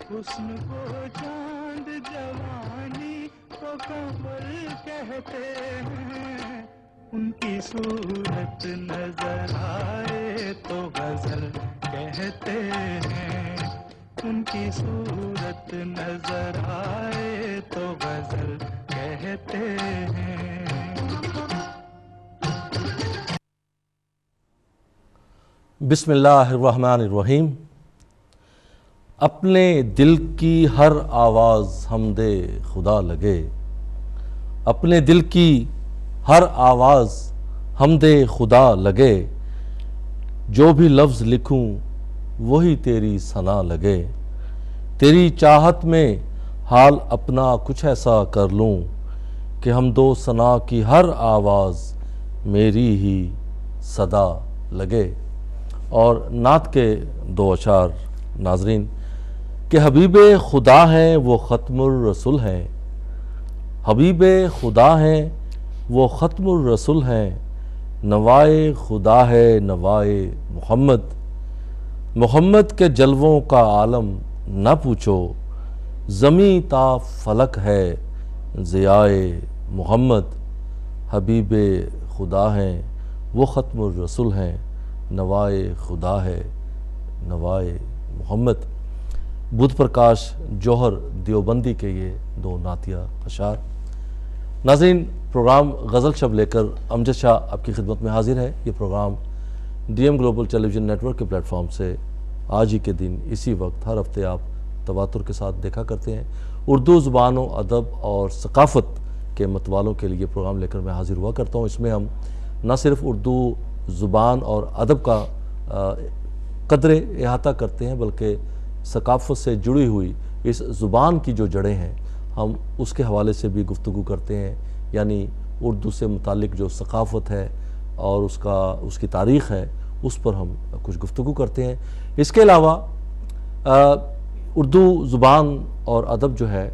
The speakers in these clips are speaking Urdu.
حسن کو چاند جوانی کو قمر کہتے ہیں، ان کی صورت نظر آئے تو غزل کہتے ہیں، ان کی صورت نظر آئے تو غزل کہتے ہیں۔ بسم اللہ الرحمن الرحیم۔ اپنے دل کی ہر آواز حمد خدا لگے، اپنے دل کی ہر آواز حمد خدا لگے، جو بھی لفظ لکھوں وہی تیری ثنا لگے، تیری چاہت میں حال اپنا کچھ ایسا کر لوں کہ حمد و ثنا کی ہر آواز میری ہی صدا لگے۔ اور نعت کے دو اشعار ناظرین کہ حبیب خدا ہیں وہ ختم الرسل ہیں، حبیب خدا ہیں وہ ختم الرسل ہیں، نوائے خدا ہے نوائے محمد، محمد کے جلووں کا عالم نہ پوچھو، زمیں تا فلک ہے ضیائے محمد، حبیب خدا ہیں وہ ختم الرسل ہیں، نوائے خدا ہے نوائے محمد۔ بدھ پرکاش جوہر دیوبندی کے یہ دو نعتیہ اشعار۔ ناظرین، پروگرام غزل شب لے کر امجد شاہ آپ کی خدمت میں حاضر ہے۔ یہ پروگرام ڈی ایم گلوبل ٹیلی ویژن نیٹ ورک کے پلیٹ فارم سے آج ہی کے دن اسی وقت ہر ہفتے آپ تواتر کے ساتھ دیکھا کرتے ہیں۔ اردو زبان و ادب اور ثقافت کے متوالوں کے لیے پروگرام لے کر میں حاضر ہوا کرتا ہوں۔ اس میں ہم نہ صرف اردو زبان اور ادب کا قدر احاطہ کرتے ہیں بلکہ ثقافت سے جڑی ہوئی اس زبان کی جو جڑیں ہیں ہم اس کے حوالے سے بھی گفتگو کرتے ہیں، یعنی اردو سے متعلق جو ثقافت ہے اور اس کی تاریخ ہے اس پر ہم کچھ گفتگو کرتے ہیں۔ اس کے علاوہ اردو زبان اور ادب جو ہے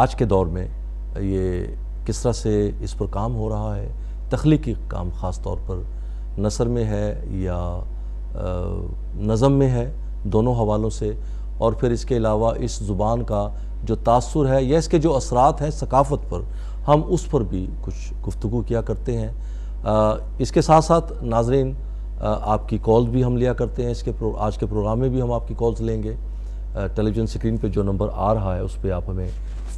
آج کے دور میں یہ کس طرح سے اس پر کام ہو رہا ہے، تخلیقی کام خاص طور پر نثر میں ہے یا نظم میں ہے، دونوں حوالوں سے، اور پھر اس کے علاوہ اس زبان کا جو تاثر ہے یا اس کے جو اثرات ہیں ثقافت پر، ہم اس پر بھی کچھ گفتگو کیا کرتے ہیں۔ اس کے ساتھ ساتھ ناظرین آپ کی کال بھی ہم لیا کرتے ہیں۔ آج کے پروگرام میں بھی ہم آپ کی کالز لیں گے۔ ٹیلی ویژن سکرین پہ جو نمبر آ رہا ہے اس پہ آپ ہمیں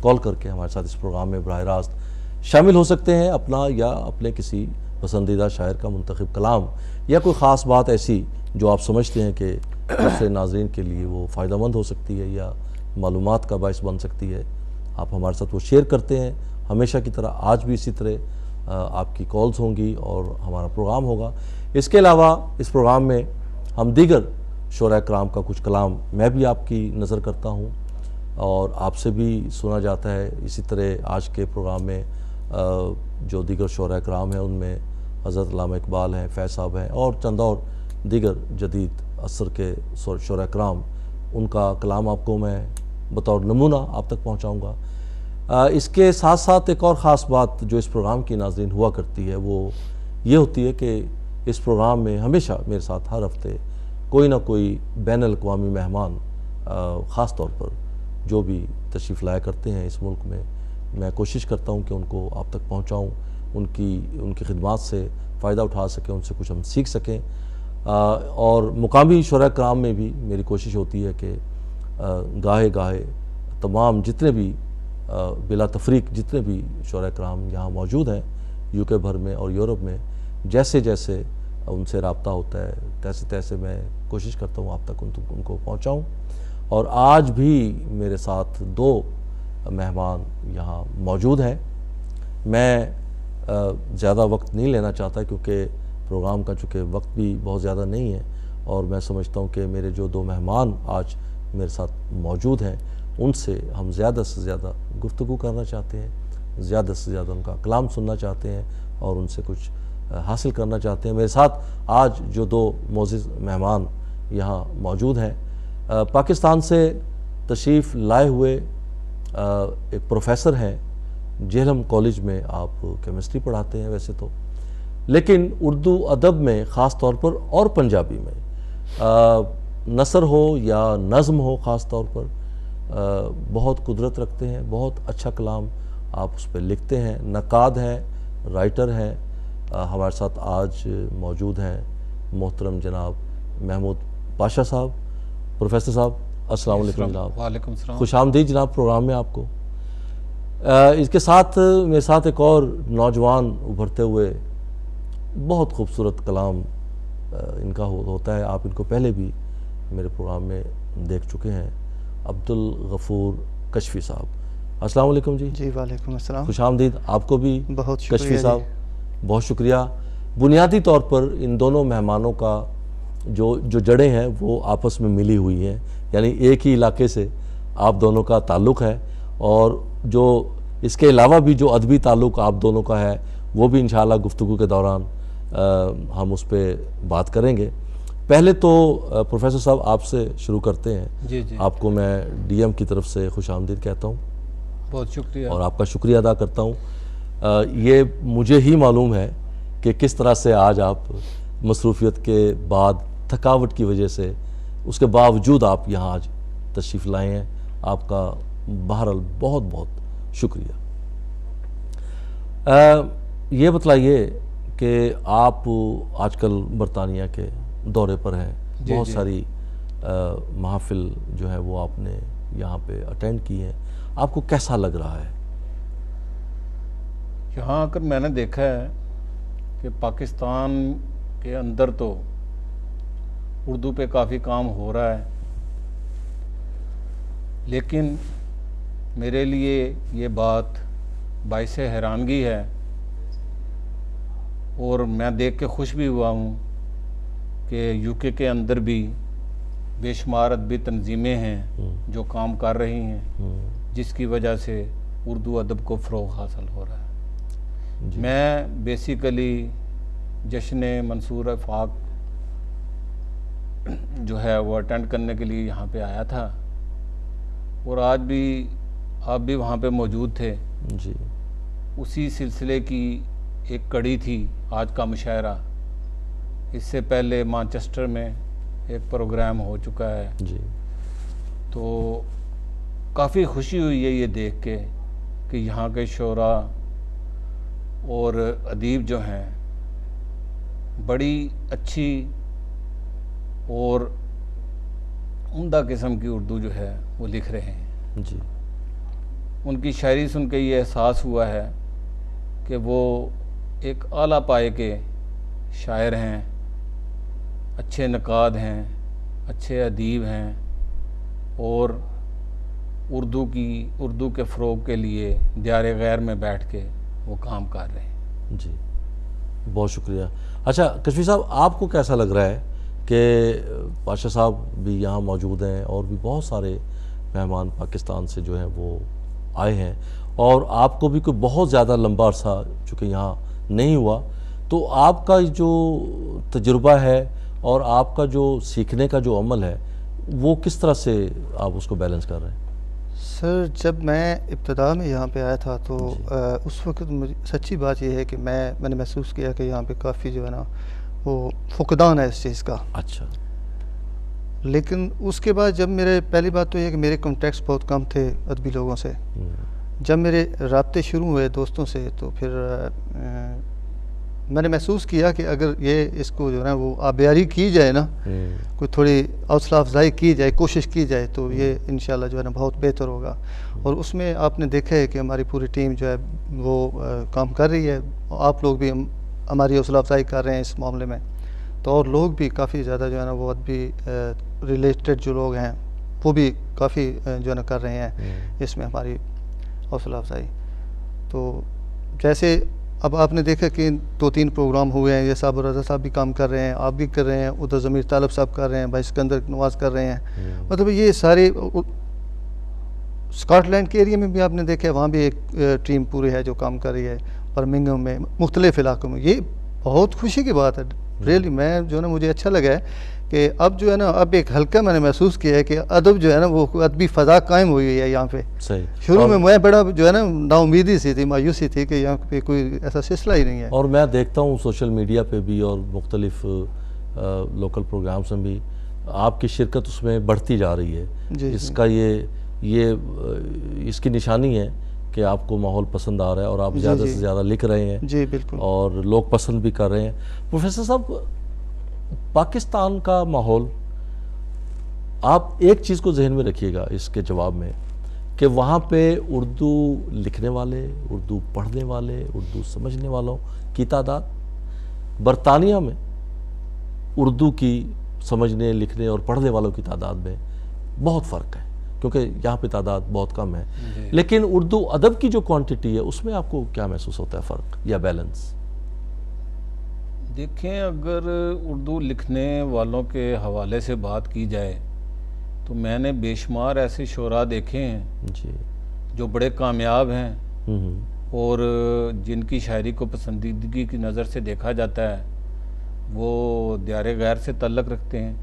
کال کر کے ہمارے ساتھ اس پروگرام میں براہ راست شامل ہو سکتے ہیں، اپنا یا اپنے کسی پسندیدہ شاعر کا منتخب کلام یا کوئی خاص بات ایسی جو آپ سمجھتے ہیں کہ دوسرے ناظرین کے لیے وہ فائدہ مند ہو سکتی ہے یا معلومات کا باعث بن سکتی ہے، آپ ہمارے ساتھ وہ شیئر کرتے ہیں۔ ہمیشہ کی طرح آج بھی اسی طرح آپ کی کالز ہوں گی اور ہمارا پروگرام ہوگا۔ اس کے علاوہ اس پروگرام میں ہم دیگر شعراء کرام کا کچھ کلام میں بھی آپ کی نظر کرتا ہوں اور آپ سے بھی سنا جاتا ہے۔ اسی طرح آج کے پروگرام میں جو دیگر شعراء کرام ہیں ان میں حضرت علامہ اقبال ہیں، فیض صاحب ہیں اور چند اور دیگر جدید عصر کے شعراء کرام، ان کا کلام آپ کو میں بطور نمونہ آپ تک پہنچاؤں گا۔ اس کے ساتھ ساتھ ایک اور خاص بات جو اس پروگرام کی ناظرین ہوا کرتی ہے وہ یہ ہوتی ہے کہ اس پروگرام میں ہمیشہ میرے ساتھ ہر ہفتے کوئی نہ کوئی بین الاقوامی مہمان خاص طور پر جو بھی تشریف لایا کرتے ہیں اس ملک میں کوشش کرتا ہوں کہ ان کو آپ تک پہنچاؤں، ان کی خدمات سے فائدہ اٹھا سکیں، ان سے کچھ ہم سیکھ سکیں۔ اور مقامی شعراء کرام میں بھی میری کوشش ہوتی ہے کہ گاہے تمام جتنے بھی بلا تفریق جتنے بھی شعراء کرام یہاں موجود ہیں یو کے بھر میں اور یورپ میں، جیسے جیسے ان سے رابطہ ہوتا ہے تیسے میں کوشش کرتا ہوں آپ تک ان کو پہنچاؤں۔ اور آج بھی میرے ساتھ دو مہمان یہاں موجود ہیں۔ میں زیادہ وقت نہیں لینا چاہتا کیونکہ پروگرام کا چونکہ وقت بھی بہت زیادہ نہیں ہے اور میں سمجھتا ہوں کہ میرے جو دو مہمان آج میرے ساتھ موجود ہیں ان سے ہم زیادہ سے زیادہ گفتگو کرنا چاہتے ہیں، زیادہ سے زیادہ ان کا کلام سننا چاہتے ہیں اور ان سے کچھ حاصل کرنا چاہتے ہیں۔ میرے ساتھ آج جو دو معزز مہمان یہاں موجود ہیں پاکستان سے تشریف لائے ہوئے ایک پروفیسر ہیں، جہلم کالج میں آپ کیمسٹری پڑھاتے ہیں ویسے تو، لیکن اردو ادب میں خاص طور پر اور پنجابی میں نثر ہو یا نظم ہو خاص طور پر بہت قدرت رکھتے ہیں، بہت اچھا کلام آپ اس پہ لکھتے ہیں، نقاد ہیں، رائٹر ہیں۔ ہمارے ساتھ آج موجود ہیں محترم جناب محمود پاشا صاحب۔ پروفیسر صاحب السلام علیکم جناب۔ وعلیکم السلام۔ خوش آمدید جناب پروگرام میں آپ کو۔ اس کے ساتھ میرے ساتھ ایک اور نوجوان ابھرتے ہوئے بہت خوبصورت کلام ان کا ہوتا ہے، آپ ان کو پہلے بھی میرے پروگرام میں دیکھ چکے ہیں، عبدالغفور کشفی صاحب۔ السلام علیکم جی۔ جی وعلیکم السلام۔ خوش آمدید آپ کو بھی بہت شکریہ کشفی صاحب، بہت شکریہ۔ بنیادی طور پر ان دونوں مہمانوں کا جو جڑیں ہیں وہ آپس میں ملی ہوئی ہیں، یعنی ایک ہی علاقے سے آپ دونوں کا تعلق ہے، اور جو اس کے علاوہ بھی جو ادبی تعلق آپ دونوں کا ہے وہ بھی انشاءاللہ گفتگو کے دوران ہم اس پہ بات کریں گے۔ پہلے تو پروفیسر صاحب آپ سے شروع کرتے ہیں۔ جی جی، آپ کو میں ڈی ایم کی طرف سے خوش آمدید کہتا ہوں بہت شکریہ۔ اور آپ کا شکریہ ادا کرتا ہوں۔ یہ مجھے ہی معلوم ہے کہ کس طرح سے آج آپ مصروفیت کے بعد تھکاوٹ کی وجہ سے اس کے باوجود آپ یہاں آج تشریف لائے ہیں، آپ کا بہرحال بہت بہت شکریہ۔ یہ بتلائیے کہ آپ آج کل برطانیہ کے دورے پر ہیں، بہت ساری محافل جو ہے وہ آپ نے یہاں پہ اٹینڈ کی ہیں، آپ کو کیسا لگ رہا ہے؟ یہاں آ کر میں نے دیکھا ہے کہ پاکستان کے اندر تو اردو پہ کافی کام ہو رہا ہے، لیکن میرے لیے یہ بات باعث حیرانگی ہے، اور میں دیکھ کے خوش بھی ہوا ہوں کہ یو کے اندر بھی بے شمار ادبی تنظیمیں ہیں جو کام کر رہی ہیں، جس کی وجہ سے اردو ادب کو فروغ حاصل ہو رہا ہے۔ میں بیسیکلی جشن منصور افاق جو ہے وہ اٹینڈ کرنے کے لیے یہاں پہ آیا تھا، اور آج بھی آپ بھی وہاں پہ موجود تھے۔ جی، اسی سلسلے کی ایک کڑی تھی آج کا مشاعرہ۔ اس سے پہلے مانچسٹر میں ایک پروگرام ہو چکا ہے، جی، تو کافی خوشی ہوئی ہے یہ دیکھ کے کہ یہاں کے شعراء اور ادیب جو ہیں بڑی اچھی اور عمدہ قسم کی اردو جو ہے وہ لکھ رہے ہیں۔ جی، ان کی شاعری سن کے یہ احساس ہوا ہے کہ وہ ایک اعلیٰ پائے کے شاعر ہیں، اچھے نقاد ہیں، اچھے ادیب ہیں، اور اردو کے فروغ کے لیے دیار غیر میں بیٹھ کے وہ کام کر رہے ہیں۔ جی، بہت شکریہ۔ اچھا کشفی صاحب، آپ کو کیسا لگ رہا ہے کہ پاشا صاحب بھی یہاں موجود ہیں اور بھی بہت سارے مہمان پاکستان سے جو ہیں وہ آئے ہیں، اور آپ کو بھی کوئی بہت زیادہ لمبا عرصہ چونکہ یہاں نہیں ہوا، تو آپ کا جو تجربہ ہے اور آپ کا جو سیکھنے کا جو عمل ہے وہ کس طرح سے آپ اس کو بیلنس کر رہے ہیں؟ سر، جب میں ابتدا میں یہاں پہ آیا تھا تو اس وقت سچی بات یہ ہے کہ میں نے محسوس کیا کہ یہاں پہ کافی جو ہے نا وہ فقدان ہے اس چیز کا۔ اچھا، لیکن اس کے بعد جب پہلی بات تو یہ ہے کہ میرے کانٹیکٹس بہت کم تھے ادبی لوگوں سے۔ جب میرے رابطے شروع ہوئے دوستوں سے تو پھر میں نے محسوس کیا کہ اگر اس کو جو ہے نا وہ آبیاری کی جائے نا، کوئی تھوڑی حوصلہ افزائی کی جائے، کوشش کی جائے، تو یہ انشاءاللہ جو ہے نا بہت بہتر ہوگا۔ اور اس میں آپ نے دیکھا ہے کہ ہماری پوری ٹیم جو ہے وہ کام کر رہی ہے، آپ لوگ بھی ہماری حوصلہ افزائی کر رہے ہیں اس معاملے میں، تو اور لوگ بھی کافی زیادہ جو ہے نا وہ ادبی ریلیٹڈ جو لوگ ہیں وہ بھی کافی جو ہے نا کر رہے ہیں اس میں ہماری حوصلہ افزائی۔ تو جیسے اب آپ نے دیکھا کہ 2-3 پروگرام ہوئے ہیں، یہ صاحب رضا صاحب بھی کام کر رہے ہیں، آپ بھی کر رہے ہیں، ادھر ضمیر طالب صاحب کر رہے ہیں، بھائی سکندر نواز کر رہے ہیں، مطلب یہ سارے اسکاٹ لینڈ کے ایریا میں بھی آپ نے دیکھا ہے، وہاں بھی ایک ٹیم پوری ہے جو کام کر رہی ہے، برمنگھم میں، مختلف علاقوں میں۔ یہ بہت خوشی کی بات ہے، ریئلی میں جو ہے نا مجھے اچھا لگا ہے کہ اب جو ہے نا اب ایک ہلکا میں نے محسوس کیا ہے کہ ادب جو ہے نا وہ ادبی فضا قائم ہوئی ہے یہاں پہ۔ صحیح۔ شروع میں بڑا جو ہے نا نا امیدی سی تھی، مایوسی تھی کہ یہاں پہ کوئی ایسا سلسلہ ہی نہیں ہے۔ اور میں دیکھتا ہوں سوشل میڈیا پہ بھی اور مختلف لوکل پروگرامس میں بھی آپ کی شرکت اس میں بڑھتی جا رہی ہے. جی اس کا یہ اس کی نشانی ہے کہ آپ کو ماحول پسند آ رہا ہے اور آپ زیادہ سے زیادہ لکھ رہے ہیں. جی بالکل. اور لوگ پسند بھی کر رہے ہیں. پروفیسر صاحب، پاکستان کا ماحول، آپ ایک چیز کو ذہن میں رکھیے گا اس کے جواب میں، کہ وہاں پہ اردو لکھنے والے، اردو پڑھنے والے، اردو سمجھنے والوں کی تعداد برطانیہ میں اردو کی سمجھنے، لکھنے اور پڑھنے والوں کی تعداد میں بہت فرق ہے، کیونکہ یہاں پہ تعداد بہت کم ہے. لیکن اردو ادب کی جو کوانٹٹی ہے اس میں آپ کو کیا محسوس ہوتا ہے، فرق یا بیلنس؟ دیکھیں، اگر اردو لکھنے والوں کے حوالے سے بات کی جائے تو میں نے بے شمار ایسے شعراء دیکھے ہیں جی جو بڑے کامیاب ہیں اور جن کی شاعری کو پسندیدگی کی نظر سے دیکھا جاتا ہے وہ دیار غیر سے تعلق رکھتے ہیں.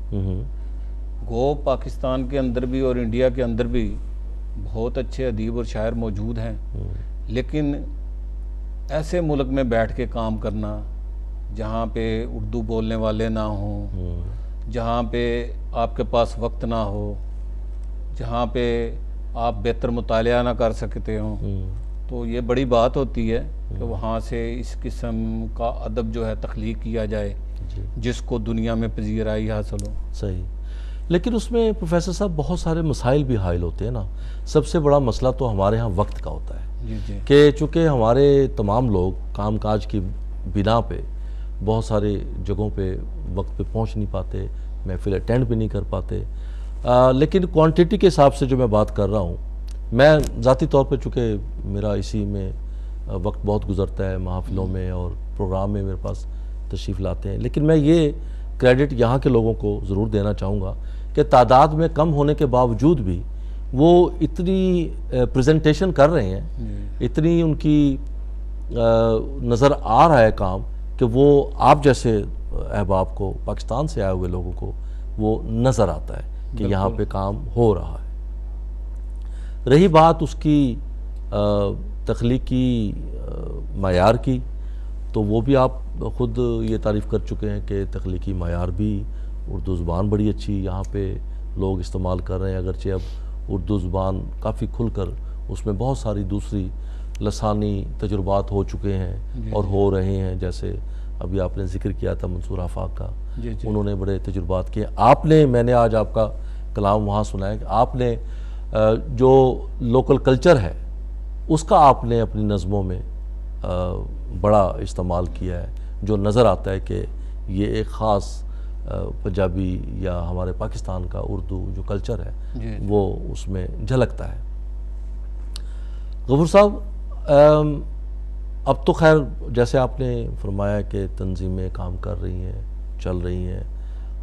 گو پاکستان کے اندر بھی اور انڈیا کے اندر بھی بہت اچھے ادیب اور شاعر موجود ہیں، لیکن ایسے ملک میں بیٹھ کے کام کرنا جہاں پہ اردو بولنے والے نہ ہوں، جہاں پہ آپ کے پاس وقت نہ ہو، جہاں پہ آپ بہتر مطالعہ نہ کر سکتے ہوں، تو یہ بڑی بات ہوتی ہے کہ وہاں سے اس قسم کا ادب جو ہے تخلیق کیا جائے جس کو دنیا میں پذیرائی حاصل ہو. صحیح. لیکن اس میں پروفیسر صاحب بہت سارے مسائل بھی حائل ہوتے ہیں نا. سب سے بڑا مسئلہ تو ہمارے ہاں وقت کا ہوتا ہے کہ چونکہ ہمارے تمام لوگ کام کاج کی بنا پہ بہت سارے جگہوں پہ وقت پہ پہنچ نہیں پاتے، محفل اٹینڈ بھی نہیں کر پاتے. لیکن کوانٹٹی کے حساب سے جو میں بات کر رہا ہوں، میں ذاتی طور پہ چونکہ میرا اسی میں وقت بہت گزرتا ہے، محافلوں میں اور پروگرام میں میرے پاس تشریف لاتے ہیں، لیکن میں یہ کریڈٹ یہاں کے لوگوں کو ضرور دینا چاہوں گا کہ تعداد میں کم ہونے کے باوجود بھی وہ اتنی پریزنٹیشن کر رہے ہیں، اتنی ان کی نظر آ رہا ہے کام کہ وہ آپ جیسے احباب کو، پاکستان سے آئے ہوئے لوگوں کو وہ نظر آتا ہے کہ یہاں پہ کام ہو رہا ہے. رہی بات اس کی تخلیقی معیار کی، تو وہ بھی آپ خود یہ تعریف کر چکے ہیں کہ تخلیقی معیار بھی اردو زبان بڑی اچھی یہاں پہ لوگ استعمال کر رہے ہیں، اگرچہ اب اردو زبان کافی کھل کر اس میں بہت ساری دوسری لسانی تجربات ہو چکے ہیں اور ہو رہے ہیں. جیسے ابھی آپ نے ذکر کیا تھا منصور آفاق کا، انہوں نے بڑے تجربات کیے. آپ نے، میں نے آج آپ کا کلام وہاں سنا ہے کہ آپ نے جو لوکل کلچر ہے اس کا آپ نے اپنی نظموں میں بڑا استعمال کیا ہے، جو نظر آتا ہے کہ یہ ایک خاص پنجابی یا ہمارے پاکستان کا اردو جو کلچر ہے وہ اس میں جھلکتا ہے. غفور صاحب، اب تو خیر جیسے آپ نے فرمایا کہ تنظیمیں کام کر رہی ہیں، چل رہی ہیں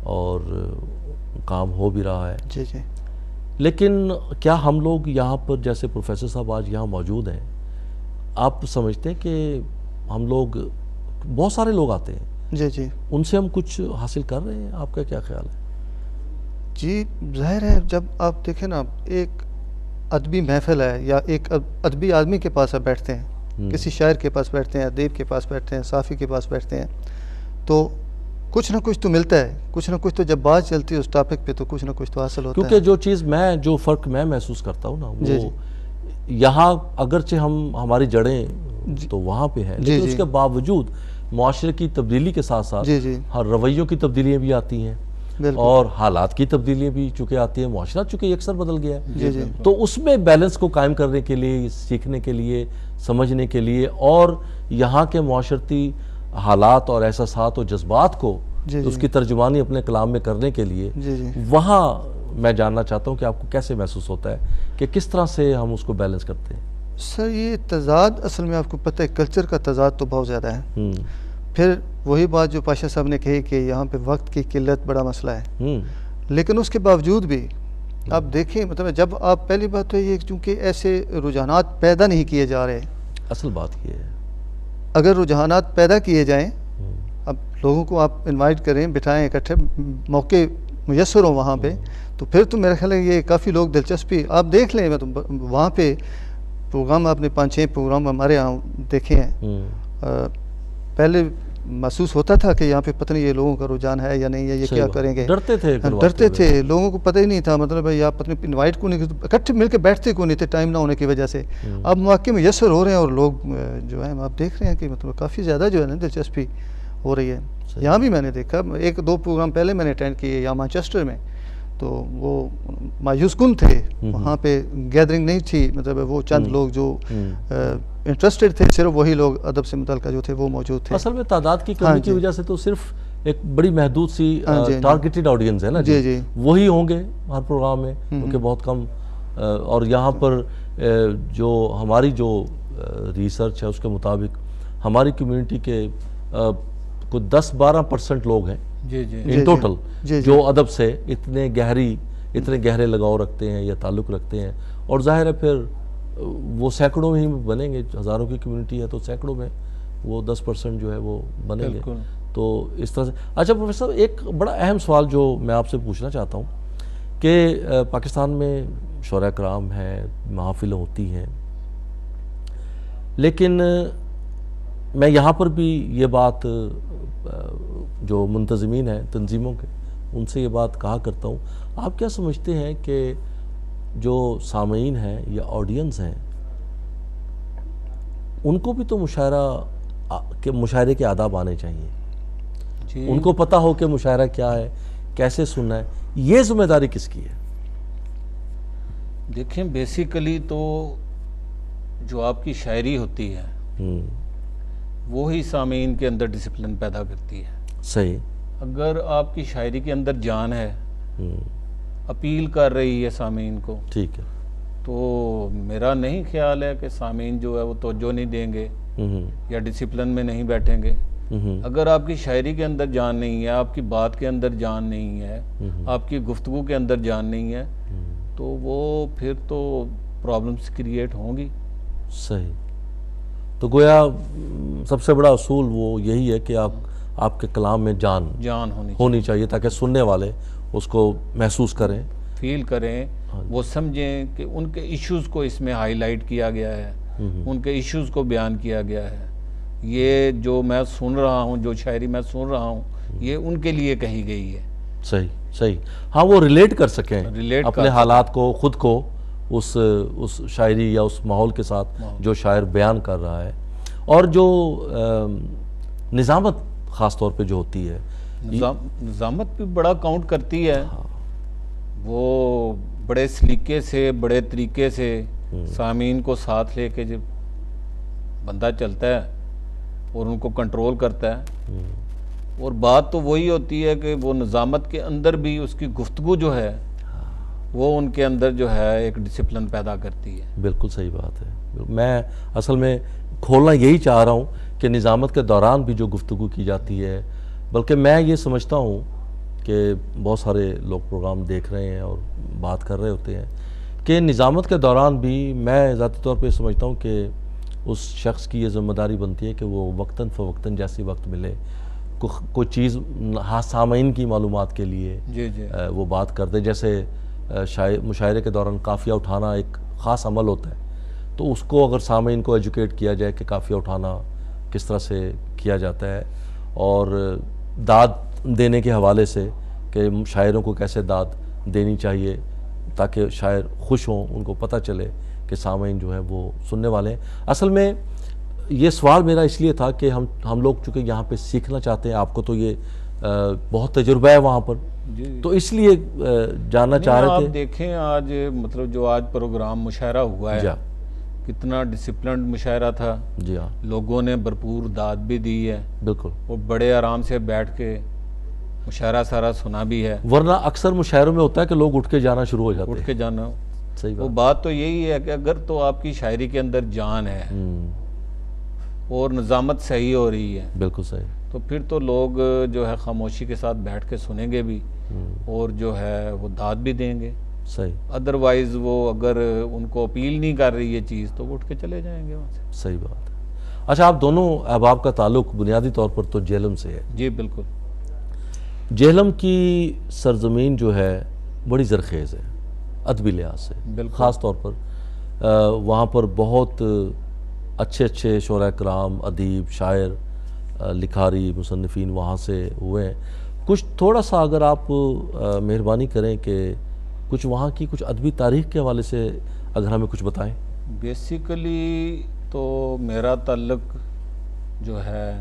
اور کام ہو بھی رہا ہے. جی جی. لیکن کیا ہم لوگ یہاں پر، جیسے پروفیسر صاحب آج یہاں موجود ہیں، آپ سمجھتے ہیں کہ ہم لوگ، بہت سارے لوگ آتے ہیں، جی جی، ان سے ہم کچھ حاصل کر رہے ہیں؟ آپ کا کیا خیال ہے؟ جی ظاہر ہے، جب آپ دیکھیں نا، ایک ادبی محفل ہے یا ایک ادبی آدمی کے پاس آپ بیٹھتے ہیں، کسی شاعر کے پاس بیٹھتے ہیں، ادیب کے پاس بیٹھتے ہیں، صحافی کے پاس بیٹھتے ہیں، تو کچھ نہ کچھ تو ملتا ہے، کچھ نہ کچھ تو جب بات چلتی ہے اس ٹاپک پہ تو کچھ نہ کچھ تو حاصل ہوتا ہے. کیونکہ جو فرق میں محسوس کرتا ہوں نا، وہ یہاں اگرچہ ہماری جڑیں تو وہاں پہ ہیں، لیکن اس کے باوجود معاشرے کی تبدیلی کے ساتھ ساتھ ہر رویوں کی تبدیلیاں بھی آتی ہیں اور حالات کی تبدیلیاں بھی چونکہ آتی ہیں، معاشرہ چونکہ اکثر بدل گیا ہے، تو اس میں بیلنس کو قائم کرنے کے لیے، سیکھنے کے لیے، سمجھنے کے لیے اور یہاں کے معاشرتی حالات اور احساسات اور جذبات کو اس کی ترجمانی اپنے کلام میں کرنے کے لیے، وہاں میں جاننا چاہتا ہوں کہ آپ کو کیسے محسوس ہوتا ہے کہ کس طرح سے ہم اس کو بیلنس کرتے ہیں؟ سر یہ تضاد اصل میں آپ کو پتہ ہے، کلچر کا تضاد تو بہت زیادہ ہے. پھر وہی بات جو پاشا صاحب نے کہی کہ یہاں پہ وقت کی قلت بڑا مسئلہ ہے، لیکن اس کے باوجود بھی آپ دیکھیں، مطلب جب آپ، پہلی بات تو یہ چونکہ ایسے رجحانات پیدا نہیں کیے جا رہے. اصل بات یہ ہے اگر رجحانات پیدا کیے جائیں، اب لوگوں کو آپ انوائٹ کریں، بٹھائیں اکٹھے، موقع میسر ہوں وہاں پہ، تو پھر تو میرا خیال ہے یہ کافی لوگ دلچسپی، آپ دیکھ لیں، وہاں پہ پروگرام آپ نے 5-6 پروگرام ہمارے یہاں دیکھے ہیں. پہلے محسوس ہوتا تھا کہ یہاں پہ پتہ نہیں یہ لوگوں کا رجحان ہے یا نہیں، یا یہ صحیح کیا بات، کریں گے. ڈرتے تھے پھر ڈرتے واقعی تھے، لوگوں کو پتہ ہی نہیں تھا، مطلب یا پتہ نہیں انوائٹ کو نہیں، اکٹھے مل کے بیٹھتے کو نہیں تھے ٹائم نہ ہونے کی وجہ سے. اب مواقع میسر ہو رہے ہیں اور لوگ جو ہیں آپ دیکھ رہے ہیں کہ مطلب کافی زیادہ جو ہے نا دلچسپی ہو رہی ہے. یہاں بھی میں نے دیکھا 1-2 پروگرام پہلے میں نے اٹینڈ کیے یہاں مانچسٹر میں، تو وہ مایوس کن تھے، وہاں پہ گیدرنگ نہیں تھی، مطلب وہ چند لوگ جو انٹرسٹڈ تھے، صرف وہی لوگ ادب سے متعلقہ جو تھے وہ موجود تھے. اصل میں تعداد کی کمی کی وجہ سے تو صرف ایک بڑی محدود سی ٹارگیٹڈ آڈینس ہے نا جی، وہی ہوں گے ہر پروگرام میں، کیونکہ بہت کم. اور یہاں پر جو ہماری جو ریسرچ ہے اس کے مطابق ہماری کمیونٹی کے کوئی 10-12% لوگ ہیں ان ٹوٹل جو ادب سے اتنے گہرے لگاؤ رکھتے ہیں یا تعلق رکھتے ہیں. اور ظاہر ہے پھر وہ سینکڑوں ہی بنیں گے، ہزاروں کی کمیونٹی ہے تو سینکڑوں میں وہ 10% جو ہے وہ بنیں گے. تو اس طرح سے. اچھا پروفیسر صاحب، ایک بڑا اہم سوال جو میں آپ سے پوچھنا چاہتا ہوں کہ پاکستان میں شعراء کرام ہیں، محافل ہوتی ہیں، لیکن میں یہاں پر بھی یہ بات جو منتظمین ہیں تنظیموں کے ان سے یہ بات کہا کرتا ہوں، آپ کیا سمجھتے ہیں کہ جو سامعین ہیں یا آڈینس ہیں ان کو بھی تو مشاعرے کے آداب آنے چاہیے، ان کو پتہ ہو کہ مشاعرہ کیا ہے، کیسے سننا ہے، یہ ذمہ داری کس کی ہے؟ دیکھیں بیسیکلی تو جو آپ کی شاعری ہوتی ہے وہی سامعین کے اندر ڈسپلن پیدا کرتی ہے. صحیح. اگر آپ کی شاعری کے اندر جان ہے، اپیل کر رہی ہے سامعین کو، ٹھیک ہے، تو میرا نہیں خیال ہے کہ سامعین جو ہے وہ توجہ نہیں دیں گے یا ڈسپلن میں نہیں بیٹھیں گے. اگر آپ کی شاعری کے اندر جان نہیں ہے، آپ کی بات کے اندر جان نہیں ہے، آپ کی گفتگو کے اندر جان نہیں ہے، تو وہ پھر تو پرابلمس کریٹ ہوں گی. صحیح. تو گویا سب سے بڑا اصول وہ یہی ہے کہ آپ کے کلام میں جان ہونی چاہیے تاکہ سننے والے اس کو محسوس کریں، فیل کریں، وہ سمجھیں کہ ان کے ایشوز کو اس میں ہائی لائٹ کیا گیا ہے، ان کے ایشوز کو بیان کیا گیا ہے. یہ جو میں سن رہا ہوں، جو شاعری میں سن رہا ہوں، یہ ان کے لیے کہی گئی ہے. صحیح. ہاں، وہ ریلیٹ کر سکیں اپنے حالات کو، خود کو اس شاعری یا اس ماحول کے ساتھ جو شاعر بیان کر رہا ہے. اور جو نظامت خاص طور پہ جو ہوتی ہے، نظامت بھی بڑا کاؤنٹ کرتی ہے. وہ بڑے سلیقے سے، بڑے طریقے سے سامعین کو ساتھ لے کے جب بندہ چلتا ہے اور ان کو کنٹرول کرتا ہے. اور بات تو وہی ہوتی ہے کہ وہ نظامت کے اندر بھی اس کی گفتگو جو ہے وہ ان کے اندر جو ہے ایک ڈسپلن پیدا کرتی ہے. بالکل صحیح بات ہے. میں اصل میں کھولنا یہی چاہ رہا ہوں کہ نظامت کے دوران بھی جو گفتگو کی جاتی ہے، بلکہ میں یہ سمجھتا ہوں کہ بہت سارے لوگ پروگرام دیکھ رہے ہیں اور بات کر رہے ہوتے ہیں کہ نظامت کے دوران بھی میں ذاتی طور پہ سمجھتا ہوں کہ اس شخص کی یہ ذمہ داری بنتی ہے کہ وہ وقتاً فوقتاً جیسی وقت ملے کوئی چیز سامعین کی معلومات کے لیے وہ بات کر دے. جیسے مشاعرے کے دوران قافیہ اٹھانا ایک خاص عمل ہوتا ہے، تو اس کو اگر سامعین کو ایجوکیٹ کیا جائے کہ قافیہ اٹھانا کس طرح سے کیا جاتا ہے، اور داد دینے کے حوالے سے کہ شاعروں کو کیسے داد دینی چاہیے تاکہ شاعر خوش ہوں، ان کو پتہ چلے کہ سامعین جو ہیں وہ سننے والے ہیں. اصل میں یہ سوال میرا اس لیے تھا کہ ہم لوگ چونکہ یہاں پہ سیکھنا چاہتے ہیں، آپ کو تو یہ بہت تجربہ ہے وہاں پر، تو اس لیے جاننا چاہ رہے تھے. آپ دیکھیں آج مطلب جو آج پروگرام مشاعرہ ہوا ہے، کتنا ڈسپلنڈ مشاعرہ تھا. جی ہاں، لوگوں نے بھرپور داد بھی دی ہے. بالکل. وہ بڑے آرام سے بیٹھ کے مشاعرہ سارا سنا بھی ہے. ورنہ اکثر مشاعروں میں ہوتا ہے کہ لوگ اٹھ کے جانا شروع ہو جاتے ہیں. اٹھ کے جانا. صحیح بات. وہ بات تو یہی ہے کہ اگر تو آپ کی شاعری کے اندر جان ہے اور نظامت صحیح ہو رہی ہے، بالکل صحیح، تو پھر تو لوگ جو ہے خاموشی کے ساتھ بیٹھ کے سنیں گے بھی اور جو ہے وہ داد بھی دیں گے. صحیح. ادروائز وہ اگر ان کو اپیل نہیں کر رہی یہ چیز تو وہ اٹھ کے چلے جائیں گے وہاں سے. صحیح بات ہے. اچھا، آپ دونوں احباب کا تعلق بنیادی طور پر تو جہلم سے ہے. جی بالکل. جہلم کی سرزمین جو ہے بڑی زرخیز ہے ادبی لحاظ سے. بالکل. خاص طور پر وہاں پر بہت اچھے شعراء کرام، ادیب، شاعر لکھاری مصنفین وہاں سے ہوئے ہیں. کچھ تھوڑا سا اگر آپ مہربانی کریں کہ کچھ وہاں کی کچھ ادبی تاریخ کے حوالے سے اگر ہمیں کچھ بتائیں. بیسیکلی تو میرا تعلق جو ہے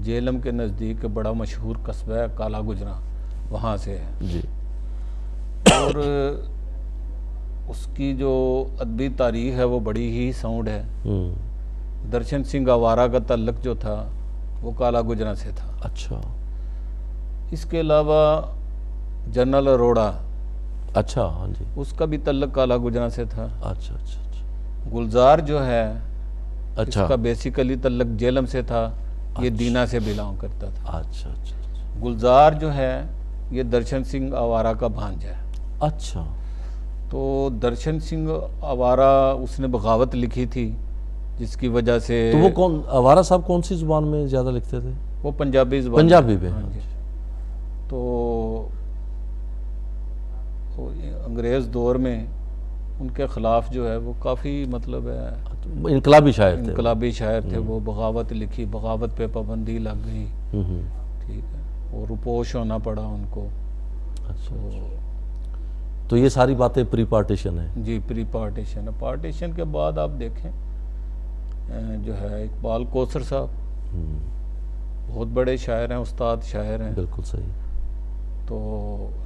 جہلم کے نزدیک بڑا مشہور قصبہ ہے کالا گجراں، وہاں سے ہے. جی. اور اس کی جو ادبی تاریخ ہے وہ بڑی ہی ساؤنڈ ہے. درشن سنگھ آوارہ کا تعلق جو تھا وہ کالا گجراں سے تھا. اچھا. اس کے علاوہ جنرل اروڑا، اچھا. ہاں جی. اس کا بھی تعلق کالا گجراں سے تھا. اچھا اچھا اچھا. گلزار جو ہے اس اچھا. کا بیسیکلی تعلق جہلم سے تھا، یہ دینا سے بلانگ کرتا تھا. اچھا اچھا اچھا. گلزار جو ہے یہ درشن سنگھ آوارہ کا بھانجا ہے. اچھا. تو درشن سنگھ آوارہ اس نے بغاوت لکھی تھی جس کی وجہ سے تو وہ کون آوارہ صاحب کون سی زبان میں زیادہ لکھتے تھے؟ وہ پنجابی زبان پنجابی میں. ہاں جی. تو انگریز دور میں ان کے خلاف جو ہے وہ کافی مطلب ہے انقلابی شاعر تھے. انقلابی شاعر تھے. وہ بغاوت لکھی، بغاوت پہ پابندی لگ گئی. ٹھیک ہے. اور روپوش ہونا پڑا ان کو. اچھا. تو یہ ساری باتیں پری پارٹیشن ہیں. جی پری پارٹیشن ہے. پارٹیشن کے بعد آپ دیکھیں جو ہے اقبال کوثر صاحب بہت بڑے شاعر ہیں، استاد شاعر ہیں. بالکل صحیح. تو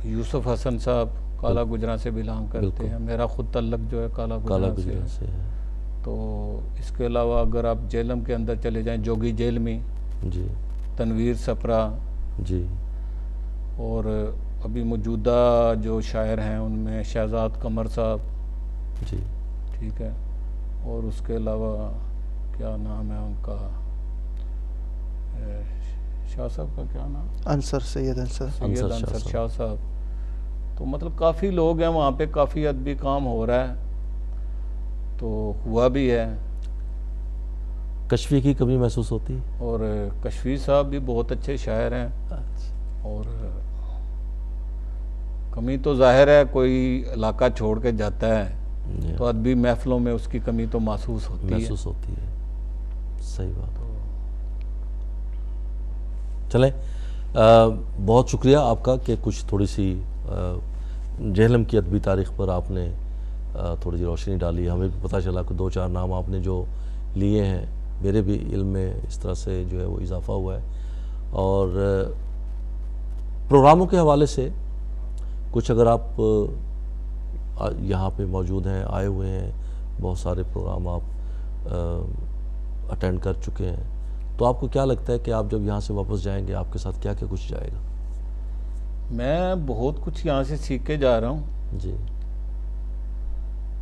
یوسف حسن صاحب کالا گجراں سے بلانگ کرتے ہیں. میرا خود تعلق جو ہے کالا گجراں سے ہے. تو اس کے علاوہ اگر آپ جہلم کے اندر چلے جائیں، جوگی جہلمی، جی، تنویر سپرا، جی، اور ابھی موجودہ جو شاعر ہیں ان میں شہزاد قمر صاحب. جی. ٹھیک ہے. اور اس کے علاوہ کیا نام ہے ان کا، شاہ صاحب کا کیا نام؟ انصر، سید انصر شاہ صاحب. تو مطلب کافی لوگ ہیں وہاں پہ، کافی ادبی کام ہو رہا ہے. تو ہوا بھی ہے. کشفی کی کمی محسوس ہوتی؟ اور کشفی صاحب بھی بہت اچھے شاعر ہیں. اور کمی تو ظاہر ہے، کوئی علاقہ چھوڑ کے جاتا ہے تو ادبی محفلوں میں اس کی کمی تو محسوس ہوتی ہے. صحیح بات. چلیں، بہت شکریہ آپ کا کہ کچھ تھوڑی سی جہلم کی ادبی تاریخ پر آپ نے تھوڑی سی روشنی ڈالی. ہمیں بھی پتہ چلا کہ 2-4 نام آپ نے جو لیے ہیں، میرے بھی علم میں اس طرح سے جو ہے وہ اضافہ ہوا ہے. اور پروگراموں کے حوالے سے کچھ اگر آپ یہاں پہ موجود ہیں، آئے ہوئے ہیں، بہت سارے پروگرام آپ اٹینڈ کر چکے ہیں، تو آپ کو کیا لگتا ہے کہ آپ جب یہاں سے واپس جائیں گے آپ کے ساتھ کیا کیا کچھ جائے گا؟ میں بہت کچھ یہاں سے سیکھ کے جا رہا ہوں. جی.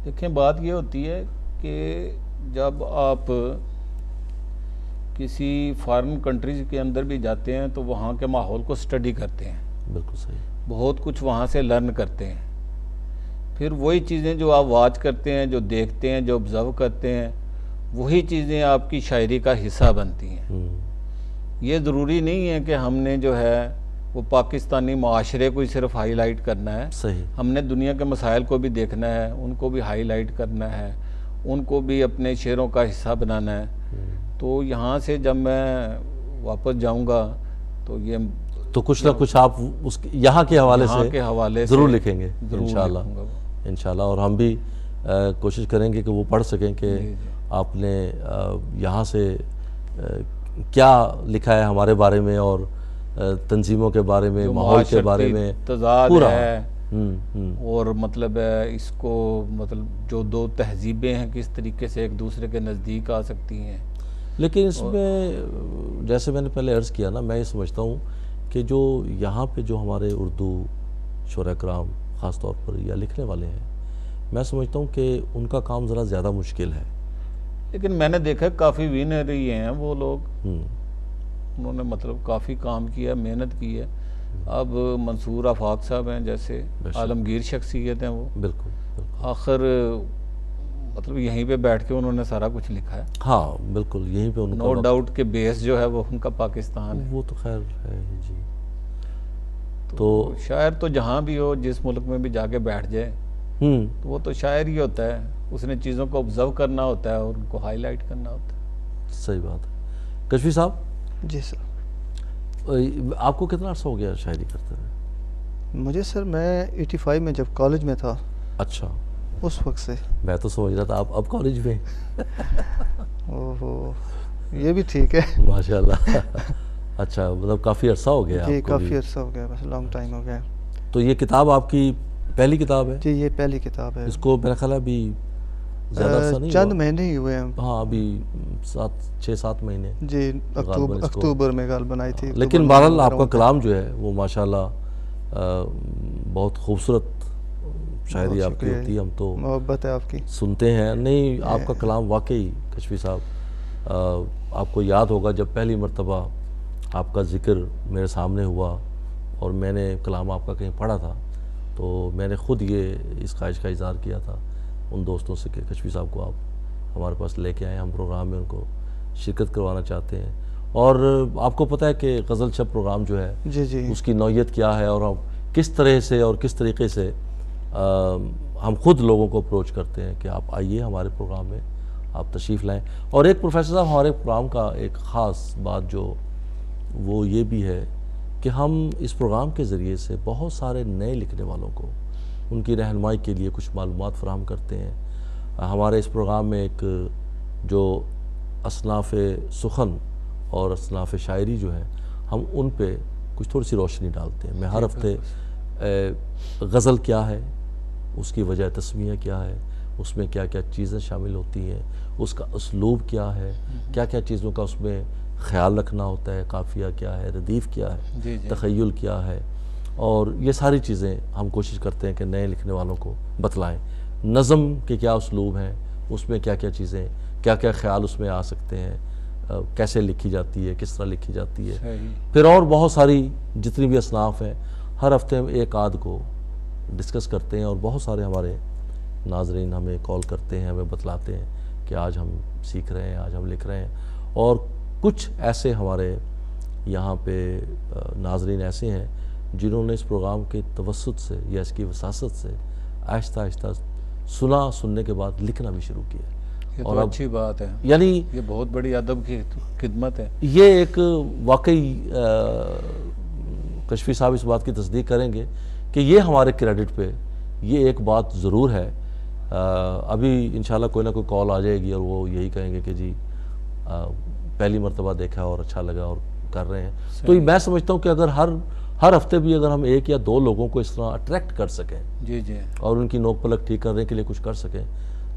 دیکھیں، بات یہ ہوتی ہے کہ جب آپ کسی فارن کنٹریز کے اندر بھی جاتے ہیں تو وہاں کے ماحول کو سٹڈی کرتے ہیں. بالکل صحیح. بہت کچھ وہاں سے لرن کرتے ہیں. پھر وہی چیزیں جو آپ واچ کرتے ہیں، جو دیکھتے ہیں، جو آبزرو کرتے ہیں، وہی چیزیں آپ کی شاعری کا حصہ بنتی ہیں. یہ ضروری نہیں ہے کہ ہم نے جو ہے وہ پاکستانی معاشرے کو ہی صرف ہائی لائٹ کرنا ہے. صحیح. ہم نے دنیا کے مسائل کو بھی دیکھنا ہے، ان کو بھی ہائی لائٹ کرنا ہے، ان کو بھی اپنے شعروں کا حصہ بنانا ہے. تو یہاں سے جب میں واپس جاؤں گا تو یہ تو کچھ نہ کچھ آپ اس یہاں کے حوالے سے ضرور لکھیں گے انشاءاللہ. اور ہم بھی کوشش کریں گے کہ وہ پڑھ سکیں کہ آپ نے یہاں سے کیا لکھا ہے ہمارے بارے میں، اور تنظیموں کے بارے میں، ماحول کے بارے میں تضاد ہے. اور مطلب ہے اس کو مطلب جو دو تہذیبیں ہیں کس طریقے سے ایک دوسرے کے نزدیک آ سکتی ہیں. لیکن اس میں جیسے میں نے پہلے عرض کیا نا، میں یہ سمجھتا ہوں کہ جو یہاں پہ جو ہمارے اردو شعراء کرام خاص طور پر یا لکھنے والے ہیں، میں سمجھتا ہوں کہ ان کا کام ذرا زیادہ مشکل ہے. لیکن میں نے دیکھا کافی ونر ہی ہیں وہ لوگ. انہوں نے مطلب کافی کام کیا، محنت کی ہے. اب منصور آفاق صاحب ہیں جیسے عالمگیر شخصیت ہیں وہ. بالکل. آخر مطلب یہیں پہ بیٹھ کے انہوں نے سارا کچھ لکھا ہے. ہاں بالکل، یہیں پہ ان کا نو ڈاؤٹ کہ بیس جو ہے وہ ان کا پاکستان ہے. وہ تو خیر ہے جی. تو شاعر تو جہاں بھی ہو، جس ملک میں بھی جا کے بیٹھ جائے، تو وہ تو شاعر ہی ہوتا ہے. اس نے چیزوں کو آبزرو کرنا ہوتا ہے اور ان کو ہائی لائٹ کرنا ہوتا ہے. صحیح بات ہے. کشفی صاحب، جی سر. آپ کو کتنا عرصہ ہو گیا شاعری کرتے ہوئے؟ مجھے سر میں 85 میں جب کالج میں تھا اچھا، اس وقت سے. میں تو سمجھ رہا تھا آپ اب کالج میں. اوہو، یہ بھی ٹھیک ہے. ماشاء اللہ. اچھا، مطلب کافی عرصہ ہو گیا جی آپ کو کافی بھی. عرصہ ہو گیا، بس لانگ ٹائم ہو گیا. تو یہ کتاب آپ کی پہلی کتاب ہے؟ جی یہ پہلی کتاب ہے. اس کو میرا خیال ہے ابھی زیادہ عرصہ نہیں چند ہوا. مہینے ہی ہوئے ہیں. ہاں ابھی 6-7 مہینے. جی غالباً اس کو- اکتوبر میں غالباً بنائی تھی. لیکن بہرحال آپ کا کلام جو ہے وہ ماشاءاللہ بہت خوبصورت شاعری آپ کی ہوتی ہے. ہم تو محبت ہے آپ کی. سنتے ہیں. نہیں، آپ کا کلام واقعی کشفی صاحب، آپ کو یاد ہوگا جب پہلی مرتبہ آپ کا ذکر میرے سامنے ہوا اور میں نے کلام آپ کا کہیں پڑھا تھا تو میں نے خود یہ اس خواہش کا اظہار کیا تھا ان دوستوں سے کہ کشفی صاحب کو آپ ہمارے پاس لے کے آئیں، ہم پروگرام میں ان کو شرکت کروانا چاہتے ہیں. اور آپ کو پتہ ہے کہ غزل شب پروگرام جو ہے جی جی اس کی نوعیت کیا ہے اور ہم کس طرح سے اور کس طریقے سے ہم خود لوگوں کو اپروچ کرتے ہیں کہ آپ آئیے ہمارے پروگرام میں، آپ تشریف لائیں. اور ایک پروفیسر صاحب ہمارے پروگرام کا ایک خاص بات جو وہ یہ بھی ہے کہ ہم اس پروگرام کے ذریعے سے بہت سارے نئے لکھنے والوں کو ان کی رہنمائی کے لیے کچھ معلومات فراہم کرتے ہیں. ہمارے اس پروگرام میں ایک جو اصناف سخن اور اصناف شاعری جو ہے ہم ان پہ کچھ تھوڑی سی روشنی ڈالتے ہیں. میں ہر ہفتے غزل کیا ہے، اس کی وجہ تسمیہ کیا ہے، اس میں کیا کیا چیزیں شامل ہوتی ہیں، اس کا اسلوب کیا ہے، کیا کیا چیزوں کا اس میں خیال رکھنا ہوتا ہے، قافیہ کیا ہے، ردیف کیا ہے، تخیل کیا ہے، اور یہ ساری چیزیں ہم کوشش کرتے ہیں کہ نئے لکھنے والوں کو بتلائیں. نظم کے کیا اسلوب ہیں، اس میں کیا کیا چیزیں، کیا کیا خیال اس میں آ سکتے ہیں، کیسے لکھی جاتی ہے، کس طرح لکھی جاتی ہے. پھر اور بہت ساری جتنی بھی اصناف ہیں ہر ہفتے ہم ایک آدھ کو ڈسکس کرتے ہیں اور بہت سارے ہمارے ناظرین ہمیں کال کرتے ہیں، ہمیں بتلاتے ہیں کہ آج ہم سیکھ رہے ہیں، آج ہم لکھ رہے ہیں. اور کچھ ایسے ہمارے یہاں پہ ناظرین ایسے ہیں جنہوں نے اس پروگرام کے توسط سے یا اس کی وساست سے آہستہ آہستہ سننے کے بعد لکھنا بھی شروع کیا. یہ تو اچھی بات ہے، یعنی یہ بہت بڑی ادب کی خدمت ہے. یہ ایک واقعی کشفی صاحب اس بات کی تصدیق کریں گے کہ یہ ہمارے کریڈٹ پہ یہ ایک بات ضرور ہے. ابھی انشاءاللہ کوئی نہ کوئی کال آ جائے گی اور وہ یہی کہیں گے کہ جی پہلی مرتبہ دیکھا اور اچھا لگا اور کر رہے ہیں. تو میں سمجھتا ہوں کہ اگر ہر ہفتے بھی اگر ہم ایک یا دو لوگوں کو اس طرح اٹریکٹ کر سکیں جی جی اور ان کی نوک پلک ٹھیک کرنے کے لیے کچھ کر سکیں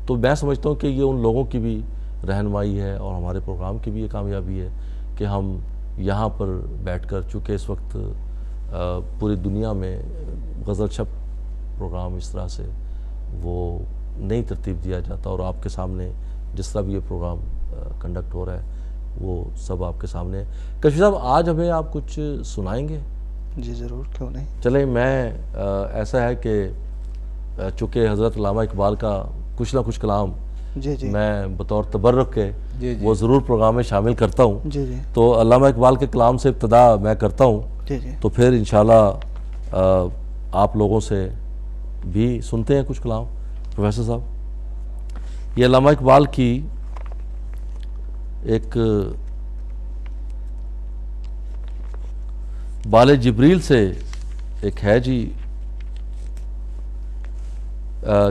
تو میں سمجھتا ہوں کہ یہ ان لوگوں کی بھی رہنمائی ہے اور ہمارے پروگرام کی بھی یہ کامیابی ہے کہ ہم یہاں پر بیٹھ کر، چونکہ اس وقت پوری دنیا میں غزل شب پروگرام اس طرح سے وہ نئی ترتیب دیا جاتا اور آپ کے سامنے جس طرح بھی یہ پروگرام کنڈکٹ ہو رہا ہے وہ سب آپ کے سامنے ہے. کشفی صاحب آج ہمیں آپ کچھ سنائیں گے؟ جی ضرور، کیوں نہیں. چلیں، میں ایسا ہے کہ چونکہ حضرت علامہ اقبال کا کچھ نہ کچھ کلام جی جی میں بطور تبرک کے جی وہ ضرور پروگرام میں شامل کرتا ہوں. جی جی تو علامہ اقبال کے کلام سے ابتدا میں کرتا ہوں جی جی تو پھر انشاءاللہ آپ لوگوں سے بھی سنتے ہیں کچھ کلام. پروفیسر صاحب، یہ علامہ اقبال کی ایک بال جبریل سے ایک ہے جی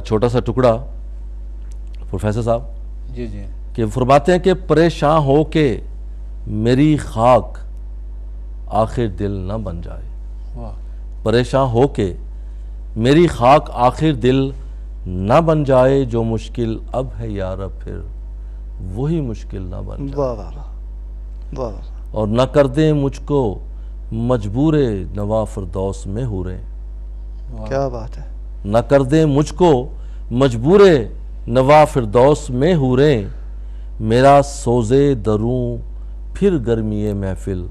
چھوٹا سا ٹکڑا پروفیسر صاحب جی جی کہ فرماتے ہیں کہ پریشان ہو کے میری خاک آخر دل نہ بن جائے. واہ، پریشان ہو کے میری خاک آخر دل نہ بن جائے، جو مشکل اب ہے یارب پھر وہی مشکل نہ بن جائے. واہ واہ واہ واہ. اور نہ کر دیں مجھ کو مجبور نوا فردوس میں حوریں. کیا بات ہے. نہ کر دیں مجھ کو مجبور نوا فردوس میں حوریں، میرا سوزے دروں پھر گرمی محفل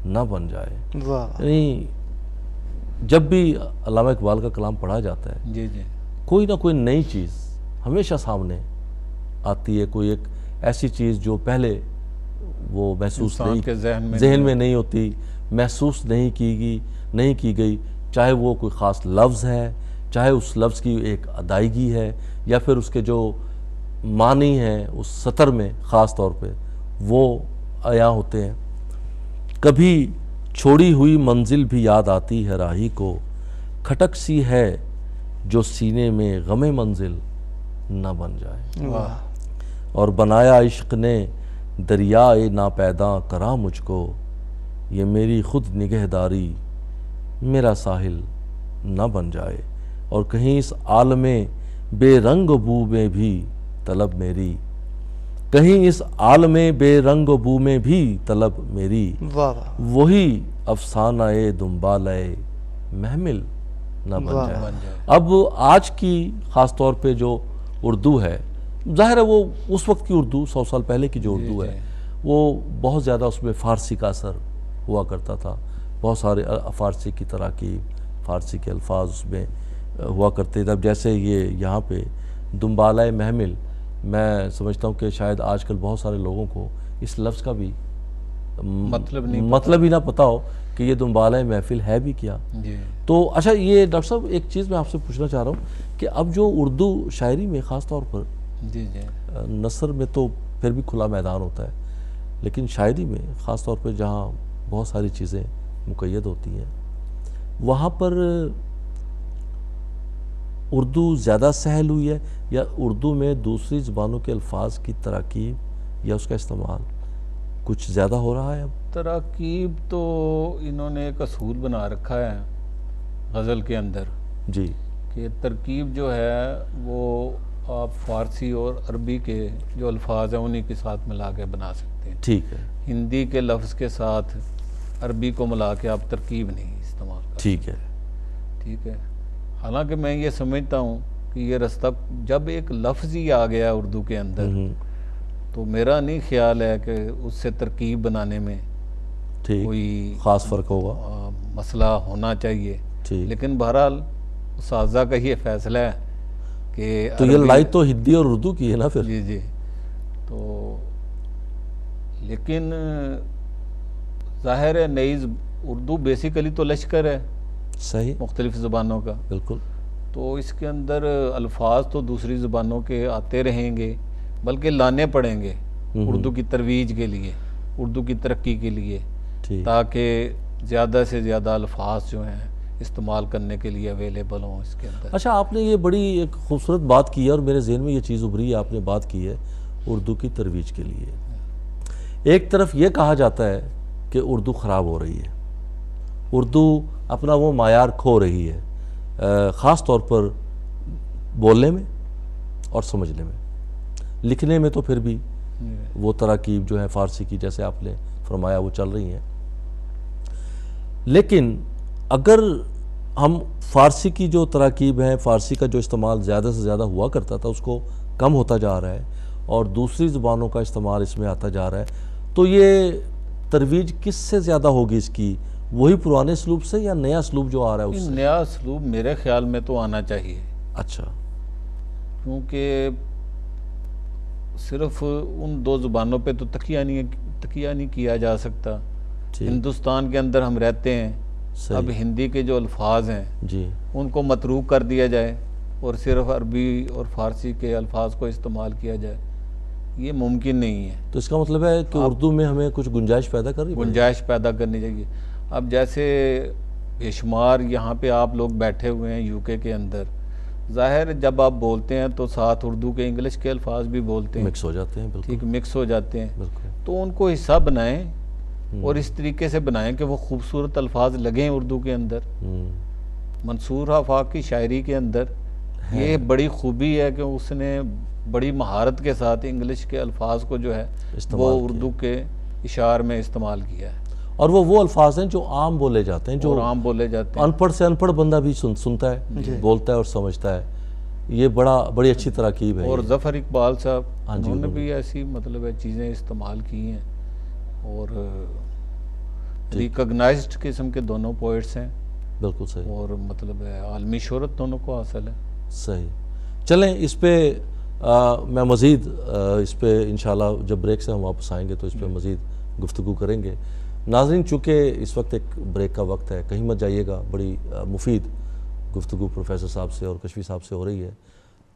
نہ بن جائے. واہ. یعنی جب بھی علامہ اقبال کا کلام پڑھا جاتا ہے جی جی کوئی نہ کوئی نئی چیز ہمیشہ سامنے آتی ہے، کوئی ایک ایسی چیز جو پہلے وہ محسوس انسان کے نہیں ذہن میں نہیں ہوتی، محسوس نہیں کی گئی، چاہے وہ کوئی خاص لفظ ہے، چاہے اس لفظ کی ایک ادائیگی ہے، یا پھر اس کے جو معنی ہیں اس سطر میں خاص طور پہ وہ عیاں ہوتے ہیں. کبھی چھوڑی ہوئی منزل بھی یاد آتی ہے راہی کو، کھٹک سی ہے جو سینے میں غم منزل نہ بن جائے۔ اور بنایا عشق نے دریائے ناپیداں کرا مجھ کو، یہ میری خود نگہداری میرا ساحل نہ بن جائے۔ اور کہیں اس عالم بے رنگ و بو میں بھی طلب میری، کہیں اس عالم بے رنگ و بو میں بھی طلب میری، واہ واہ، وہی افسانہ دنبالہ محمل نہ بن واہ جائے۔ اب آج کی خاص طور پہ جو اردو ہے، ظاہر ہے وہ اس وقت کی اردو 100 سال پہلے کی جو اردو ہے وہ بہت زیادہ اس میں فارسی کا اثر ہوا کرتا تھا، بہت سارے فارسی کی تراکیب، فارسی کے الفاظ اس میں ہوا کرتے تھے۔ اب جیسے یہ یہاں پہ دنبالہ محمل، میں سمجھتا ہوں کہ شاید آج کل بہت سارے لوگوں کو اس لفظ کا بھی مطلب ہی نہ پتہ ہو کہ یہ دنبالہ محفل ہے بھی کیا۔ تو اچھا، یہ ڈاکٹر صاحب ایک چیز میں آپ سے پوچھنا چاہ رہا ہوں کہ اب جو اردو شاعری میں خاص طور پر نثر میں تو پھر بھی کھلا میدان ہوتا ہے، لیکن شاعری میں خاص طور پہ جہاں بہت ساری چیزیں مقید ہوتی ہیں، وہاں پر اردو زیادہ سہل ہوئی ہے، یا اردو میں دوسری زبانوں کے الفاظ کی تراکیب یا اس کا استعمال کچھ زیادہ ہو رہا ہے اب؟ تراکیب تو انہوں نے ایک اصول بنا رکھا ہے غزل کے اندر، جی، کہ ترکیب جو ہے وہ آپ فارسی اور عربی کے جو الفاظ ہیں انہی کے ساتھ ملا کے بنا سکتے ہیں۔ ٹھیک ہے، ہندی کے لفظ کے ساتھ عربی کو ملا کے آپ ترکیب نہیں استعمال کر ٹھیک ہے، ٹھیک ہے۔ حالانکہ میں یہ سمجھتا ہوں کہ یہ رستہ جب ایک لفظ ہی آ گیا اردو کے اندر، تو میرا نہیں خیال ہے کہ اس سے ترکیب بنانے میں کوئی خاص فرق ہوگا، مسئلہ ہونا چاہیے۔ ٹھیک، لیکن بہرحال اساتذہ کا یہ فیصلہ ہے کہ تو یہ لڑائی تو ہندی اور اردو کی ہے نا پھر؟ جی جی، تو لیکن ظاہر ہے نئی اردو بیسیکلی تو لشکر ہے صحیح، مختلف زبانوں کا، بالکل، تو اس کے اندر الفاظ تو دوسری زبانوں کے آتے رہیں گے، بلکہ لانے پڑیں گے اردو کی ترویج کے لیے، اردو کی ترقی کے لیے، تاکہ زیادہ سے زیادہ الفاظ جو ہیں استعمال کرنے کے لیے اویلیبل ہوں اس کے اندر۔ اچھا، آپ نے یہ بڑی ایک خوبصورت بات کی ہے اور میرے ذہن میں یہ چیز ابھری ہے، آپ نے بات کی ہے اردو کی ترویج کے لیے۔ ایک طرف یہ کہا جاتا ہے کہ اردو خراب ہو رہی ہے، اردو اپنا وہ معیار کھو رہی ہے، خاص طور پر بولنے میں اور سمجھنے میں، لکھنے میں تو پھر بھی وہ تراکیب جو ہے فارسی کی جیسے آپ نے فرمایا وہ چل رہی ہیں، لیکن اگر ہم فارسی کی جو تراکیب ہیں، فارسی کا جو استعمال زیادہ سے زیادہ ہوا کرتا تھا اس کو کم ہوتا جا رہا ہے اور دوسری زبانوں کا استعمال اس میں آتا جا رہا ہے، تو یہ ترویج کس سے زیادہ ہوگی اس کی؟ وہی پرانے اسلوب سے یا نیا اسلوب جو آ رہا ہے اس سے؟ نیا اسلوب میرے خیال میں تو آنا چاہیے۔ اچھا، کیونکہ صرف ان دو زبانوں پہ تو تکیہ نہیں کیا جا سکتا۔ ہندوستان کے اندر ہم رہتے ہیں، اب ہندی کے جو الفاظ ہیں جی ان کو متروک کر دیا جائے اور صرف عربی اور فارسی کے الفاظ کو استعمال کیا جائے، یہ ممکن نہیں ہے۔ تو اس کا مطلب ہے کہ اردو میں ہمیں کچھ گنجائش پیدا کرنی چاہیے۔ اب جیسے بے شمار یہاں پہ آپ لوگ بیٹھے ہوئے ہیں یو کے اندر، ظاہر جب آپ بولتے ہیں تو ساتھ اردو کے انگلش کے الفاظ بھی بولتے ہیں، مکس ہو جاتے ہیں، بالکل ٹھیک، مکس ہو جاتے ہیں، بالکل، تو ان کو حصہ بنائیں اور اس طریقے سے بنائیں کہ وہ خوبصورت الفاظ لگیں اردو کے اندر۔ منصور آفاق کی شاعری کے اندر یہ بڑی خوبی ہے کہ اس نے بڑی مہارت کے ساتھ انگلش کے الفاظ کو جو ہے وہ اردو کے اشعار میں استعمال کیا ہے، اور وہ الفاظ ہیں جو عام بولے جاتے ہیں، جو عام بولے جاتے ہیں، ان پڑھ سے ان پڑھ بندہ بھی سنتا ہے، بولتا ہے اور سمجھتا ہے۔ یہ بڑی اچھی تراکیب ہے۔ اور ظفر اقبال صاحب انہوں نے بھی ایسی مطلب ہے چیزیں استعمال کی ہیں، اور ریکگنائزڈ قسم کے دونوں پوئٹس ہیں، بالکل صحیح، اور مطلب ہے عالمی شہرت دونوں کو حاصل ہے۔ صحیح۔ چلیں اس پہ میں مزید اس پہ انشاءاللہ جب بریک سے ہم واپس آئیں گے تو اس پہ مزید گفتگو کریں گے۔ ناظرین، چونکہ اس وقت ایک بریک کا وقت ہے، کہیں مت جائیے گا، بڑی مفید گفتگو پروفیسر صاحب سے اور کشفی صاحب سے ہو رہی ہے،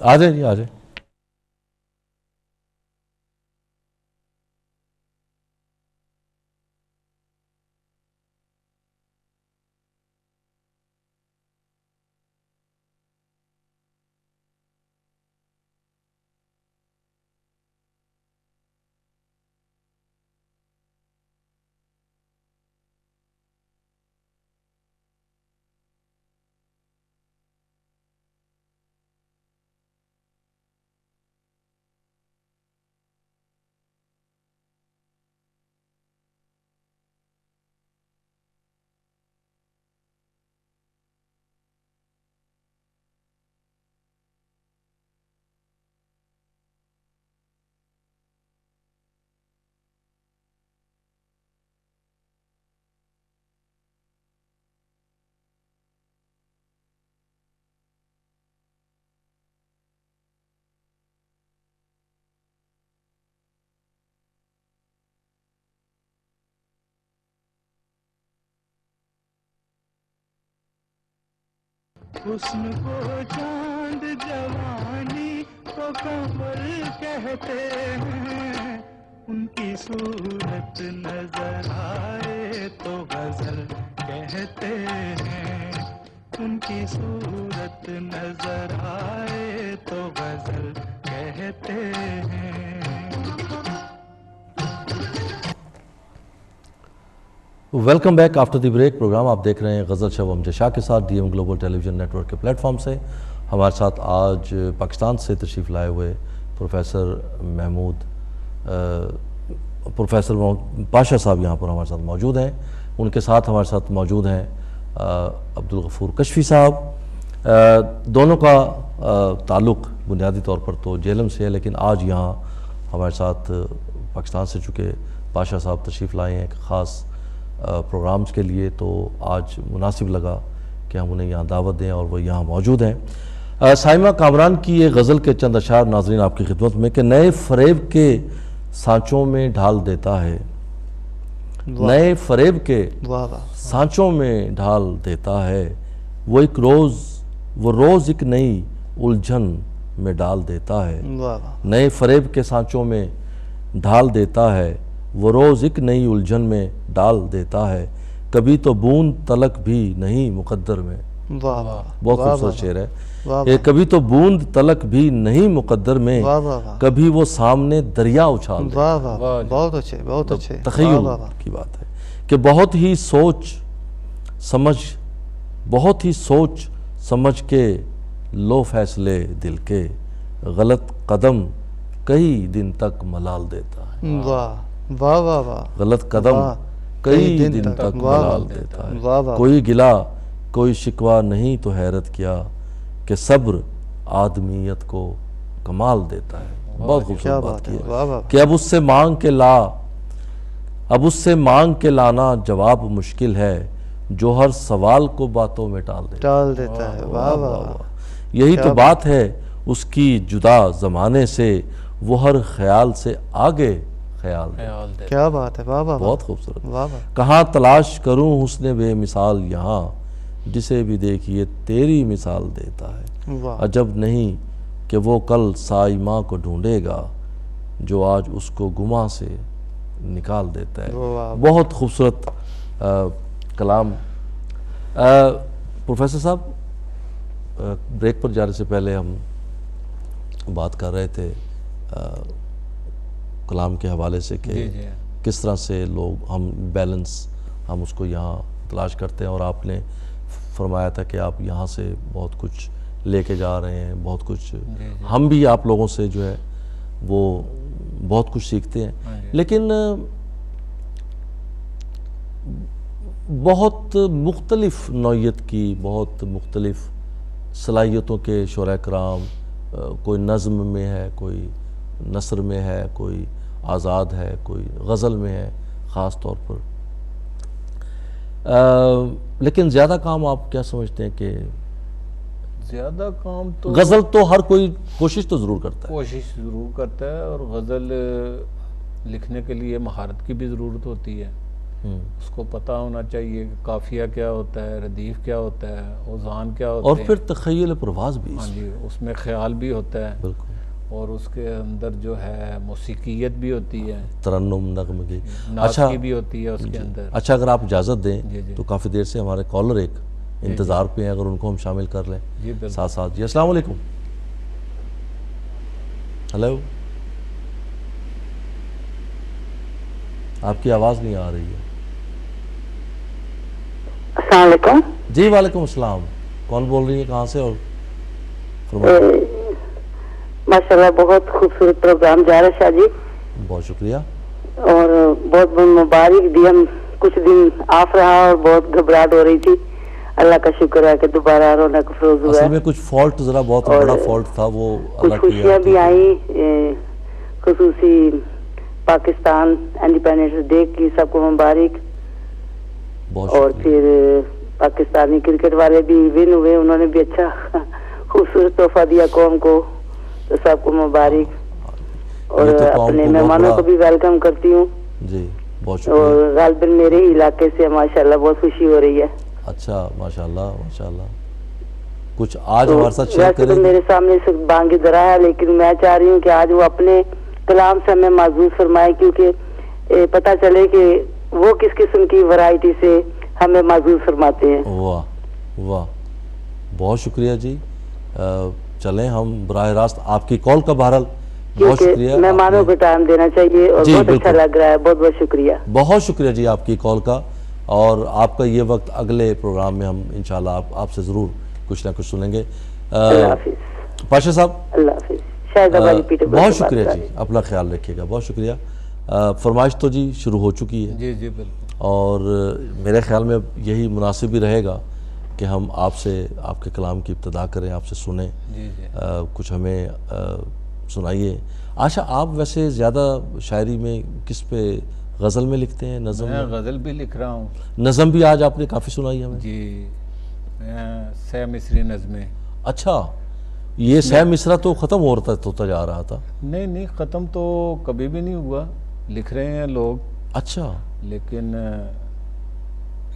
آ جائیں جی، آ جائیں. حسن کو چاند جوانی کو قمر کہتے ہیں، ان کی صورت نظر آئے تو غزل کہتے ہیں، ان کی صورت نظر آئے تو غزل کہتے ہیں. Welcome back after the break. Programme آپ دیکھ رہے ہیں غزل شب امجد شاہ کے ساتھ ڈی ایم گلوبل ٹیلی ویژن نیٹ ورک کے پلیٹ فارم سے. ہمارے ساتھ آج پاکستان سے تشریف لائے ہوئے پروفیسر پاشا صاحب یہاں پر ہمارے ساتھ موجود ہیں. ان کے ساتھ ہمارے ساتھ موجود ہیں عبدالغفور کشفی صاحب. دونوں کا تعلق بنیادی طور پر تو جہلم سے ہے، لیکن آج یہاں ہمارے ساتھ پاکستان سے چونکہ پاشا صاحب تشریف لائے ہیں خاص پروگرامز کے لیے، تو آج مناسب لگا کہ ہم انہیں یہاں دعوت دیں اور وہ یہاں موجود ہیں. سائمہ کامران کی یہ غزل کے چند اشعار ناظرین آپ کی خدمت میں کہ نئے فریب کے سانچوں میں ڈھال دیتا ہے، نئے فریب کے سانچوں میں ڈھال دیتا ہے، وہ روز ایک نئی الجھن میں ڈال دیتا ہے. نئے فریب کے سانچوں میں ڈھال دیتا ہے، وہ روز ایک نئی الجھن میں ڈال دیتا ہے، کبھی تو بوند تلک بھی نہیں مقدر میں. بہت خوبصورت شعر ہے. کبھی تو بوند تلک بھی نہیں مقدر میں، کبھی وہ سامنے دریا اچھال دیتا ہے. بہت اچھے، بہت اچھے. تخیل کی بات ہے کہ بہت ہی سوچ سمجھ کے لو فیصلے دل کے، غلط قدم کئی دن تک ملال دیتا ہے. غلط قدم کئی دن تک ملال دیتا ہے. کوئی گلا کوئی شکوہ نہیں تو حیرت کیا کہ صبر آدمیت کو کمال دیتا ہے. بہت خوبصورت بات کی ہے کہ اب اس سے مانگ کے لانا جواب مشکل ہے، جو ہر سوال کو باتوں میں ٹال دیتا ہے. یہی تو بات ہے اس کی جدا زمانے سے، وہ ہر خیال سے آگے خیال دیتا ہے. کیا بات ہے. بہت خوبصورت. کہاں تلاش کروں حسن بے مثال یہاں، جسے بھی دیکھیے تیری مثال دیتا ہے. عجب نہیں کہ وہ کل سائمہ کو ڈھونڈے گا، جو آج اس کو گماں سے نکال دیتا ہے. بہت خوبصورت کلام. پروفیسر صاحب، بریک پر جانے سے پہلے ہم بات کر رہے تھے کلام کے حوالے سے کہ کس طرح سے لوگ ہم بیلنس ہم اس کو یہاں تلاش کرتے ہیں، اور آپ نے فرمایا تھا کہ آپ یہاں سے بہت کچھ لے کے جا رہے ہیں، بہت کچھ ہم بھی آپ لوگوں سے جو ہے وہ بہت کچھ سیکھتے ہیں. لیکن بہت مختلف نوعیت کی، بہت مختلف صلاحیتوں کے شعراء کرام، کوئی نظم میں ہے، کوئی نثر میں ہے، کوئی آزاد ہے، کوئی غزل میں ہے خاص طور پر. لیکن زیادہ کام آپ کیا سمجھتے ہیں کہ زیادہ کام تو غزل تو ہر کوئی کوشش تو ضرور کرتا ہے، اور غزل لکھنے کے لیے مہارت کی بھی ضرورت ہوتی ہے. اس کو پتہ ہونا چاہیے کہ قافیہ کیا ہوتا ہے، ردیف کیا ہوتا ہے، اوزان کیا ہوتے اور ہیں، پھر تخیل پرواز بھی ہاں جی اس میں خیال بھی ہوتا ہے، بالکل، اور اس کے اندر جو ہے موسیقیت بھی ہوتی ہے، ترنم نغمے کی. نعت کی بھی ہوتی ہے اس کے اندر. اچھا اگر آپ اجازت دیں جی جی تو کافی دیر سے ہمارے کالر ایک انتظار پہ ہیں، اگر ان کو ہم شامل کر لیں جی بالکل. ساتھ ساتھ. جی السلام علیکم. ہیلو، آپ کی آواز نہیں آ رہی ہے. السلام علیکم. جی وعلیکم السلام. کون بول رہی ہے، کہاں سے؟ اور فرمائیں. ماشاء اللہ بہت خوبصورت پروگرام جا رہا ہے شاہ جی، بہت شکریہ. اور بہت بہت مبارک دی. ہم کچھ دن آف رہا اور بہت گھبراہٹ ہو رہی تھی. اللہ کا شکر ہے کہ دوبارہ رونق افروز ہوا اصل ہے. میں کچھ فالٹ ذرا بہت اور بڑا فالٹ تھا، وہ کچھ اللہ کی خوشیاں بھی آئیں، خصوصی پاکستان انڈیپینڈنس ڈے کی سب کو مبارک. بہت اور شکریہ. پھر پاکستانی کرکٹ والے بھی ون ہوئے، انہوں نے بھی اچھا خوبصورت تحفہ دیا قوم کو، تو سب کو مبارک. اور یہ تو قوم اپنے کو بہت مہمانوں بڑا. کو بھی ویلکم کرتی ہوں. جی بہت اور شکریہ. غالباً میرے ہی علاقے سے ماشاءاللہ بہت خوشی ہو رہی ہے. اچھا ماشاءاللہ ماشاءاللہ. کچھ آج تو ہمارے ساتھ شیئر ویسے کریں تو گے؟ میرے سامنے سے بانگ درا ہے، لیکن میں چاہ رہی ہوں کہ آج وہ اپنے کلام سے ہمیں معزز فرمائے، کیونکہ پتہ چلے کہ وہ کس قسم کی ورائٹی سے ہمیں معزز فرماتے ہیں. واہ واہ، بہت شکریہ جی. چلیں ہم براہ راست آپ کی کال کا بہرحال بہت شکریہ. کیونکہ مہمانوں آپ کو نے ٹائم دینا چاہیے، اور جی بہت اچھا بالکل. لگ رہا ہے. بہت بہت شکریہ. بہت شکریہ جی آپ کی کال کا. اور آپ کا یہ وقت اگلے پروگرام میں ہم انشاءاللہ آپ سے ضرور کچھ نہ کچھ سنیں گے. اللہ حافظ. پاشا صاحب اللہ حافظ. شاہد آبادی پیٹر بہت شکریہ جی، اپنا خیال رکھیے گا. بہت شکریہ. فرمائش تو جی شروع ہو چکی ہے، جی جی بالکل. اور میرے خیال میں یہی مناسب ہی رہے گا کہ ہم آپ سے آپ کے کلام کی ابتدا کریں، آپ سے سنیں. جی جی. کچھ ہمیں سنائیے. اچھا آپ ویسے زیادہ شاعری میں کس پہ، غزل میں لکھتے ہیں، نظم میں میں؟ غزل بھی لکھ رہا ہوں. نظم بھی آج آپ نے کافی سنائی ہمیں. جی میں سہ مصری نظمیں. اچھا یہ سہ مصرع تو ختم ہوتا جا رہا تھا. نہیں ختم تو کبھی بھی نہیں ہوا، لکھ رہے ہیں لوگ. اچھا. لیکن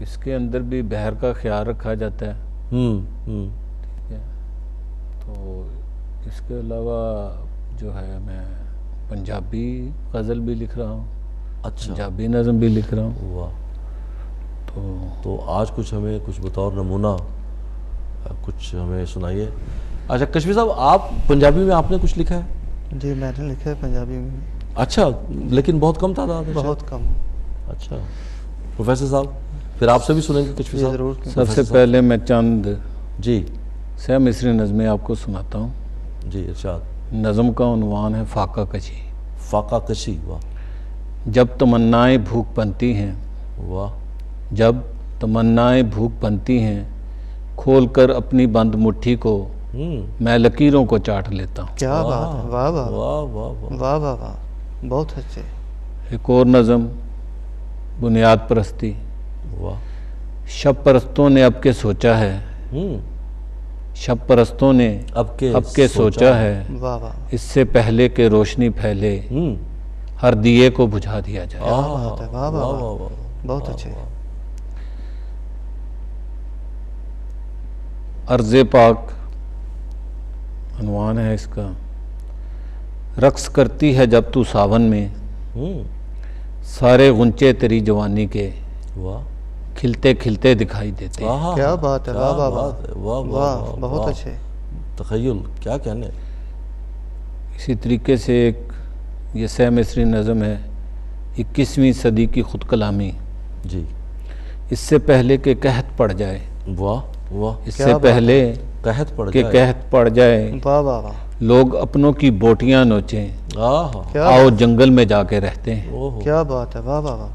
اس کے اندر بھی بحر کا خیال رکھا جاتا ہے. ٹھیک ہے. تو اس کے علاوہ جو ہے میں پنجابی غزل بھی لکھ رہا ہوں. اچھا پنجابی نظم بھی لکھ رہا ہوں. واہ. تو آج کچھ ہمیں کچھ بطور نمونہ کچھ ہمیں سنائیے. اچھا کشمیر صاحب آپ پنجابی میں آپ نے کچھ لکھا ہے؟ جی میں نے لکھا ہے پنجابی میں. اچھا لیکن بہت کم تعداد ہے. بہت کم. اچھا پروفیسر صاحب پھر آپ سے بھی سنیں گے کشمیر صاحب. ضرور. سب سے پہلے میں چند جی سہ مصری نظمیں آپ کو سناتا ہوں. جی ارشاد. نظم کا عنوان ہے فاقہ کشی. فاقہ کشی. واہ جب تمنائیں بھوک بنتی ہیں، واہ. جب تمنائیں بھوک بنتی ہیں، کھول کر اپنی بند مٹھی کو میں لکیروں کو چاٹ لیتا ہوں. کیا بات ہے. واہ واہ واہ واہ واہ. واہ واہ واہ. بہت اچھے. ایک اور نظم بنیاد پرستی. واہ. شب پرستوں نے اب کے سوچا ہے، شب پرستوں نے اب کے سوچا ہے، واہ واہ. اس سے پہلے کہ روشنی پھیلے ہر دیے کو بجھا دیا جائے. کیا بات ہے. واہ واہ واہ. بہت اچھے. عرض پاک عنوان ہے اس کا. رقص کرتی ہے جب تو ساون میں، سارے غنچے تیری جوانی کے واہ. کھلتے کھلتے دکھائی دیتے ہیں. کیا بات ہے. واہ واہ واہ. واہ واہ بہت اچھے. تخیل کیا کہنے. اسی طریقے سے ایک یہ سہ مصری نظم ہے 21ویں صدی کی خود کلامی. جی. اس سے پہلے کہ قحط پڑ جائے، واہ واہ. اس سے پہلے قحط پڑ کہ جائے. قحط پڑ جائے، واہ واہ واہ. لوگ اپنوں کی بوٹیاں نوچیں، کیا آؤ جنگل میں جا کے رہتے ہیں. کیا بات ہے. واہ واہ واہ.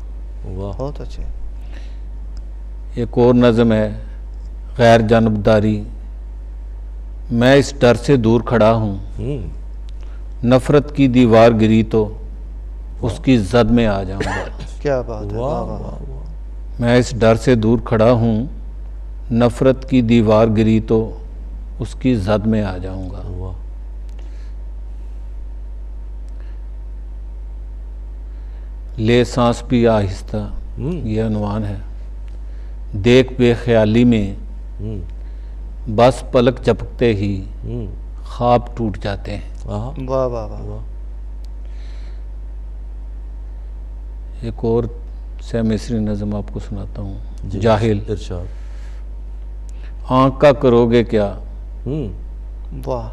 واہ. بہت اچھے. ایک اور نظم ہے غیر جانبداری. میں اس ڈر سے دور کھڑا ہوں، نفرت کی دیوار گری تو اس کی زد میں آ جاؤں گا. کیا بات ہے. واہ واہ واہ. میں اس ڈر سے دور کھڑا ہوں، نفرت کی دیوار گری تو اس کی زد میں آ جاؤں گا. واہ. لے سانس بھی آہستہ، یہ عنوان ہے. دیکھ بے خیالی میں بس پلک جھپکتے ہی خواب ٹوٹ جاتے ہیں. واہ واہ واہ. ایک اور سہ مصری نظم آپ کو سناتا ہوں. جاہل. ارشاد. آنکھ کا کرو گے کیا، واہ.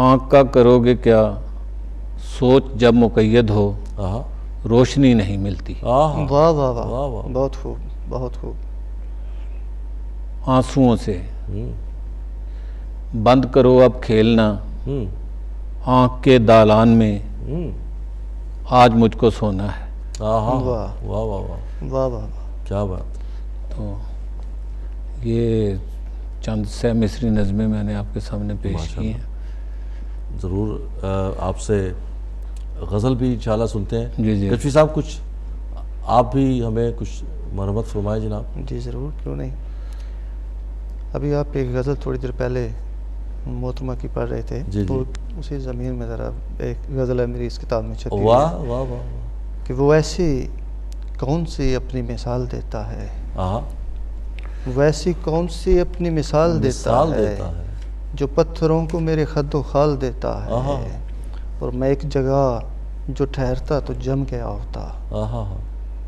آنکھ کا کرو گے کیا، سوچ جب مقید ہو روشنی نہیں ملتی. واہ واہ واہ. بہت خوب بہت خوب. آنسوؤں سے بند کرو اب کھیلنا، آنکھ کے دالان میں آج مجھ کو سونا ہے. واہ واہ واہ واہ واہ. کیا بات. تو یہ چند سہ مصری نظمیں میں نے آپ کے سامنے پیش کی ہیں. ضرور آپ سے غزل بھی انشاءاللہ سنتے ہیں. جی جی. کشفی صاحب کچھ آپ بھی ہمیں کچھ مرحمت فرمائیں جناب. جی ضرور، کیوں نہیں. ابھی آپ ایک غزل تھوڑی دیر پہلے محترمہ کی پڑھ رہے تھے. جی تو اسی ضمیر میں ذرا ایک غزل ہے میری اس کتاب میں چھپی ہوئی واہ ہے واہ واہ. کہ وہ ایسی کون سی اپنی مثال دیتا ہے، ویسی کون سی اپنی مثال دیتا ہے جو پتھروں کو میرے خد و خال دیتا ہے. اور میں ایک جگہ جو ٹھہرتا تو جم گیا ہوتا،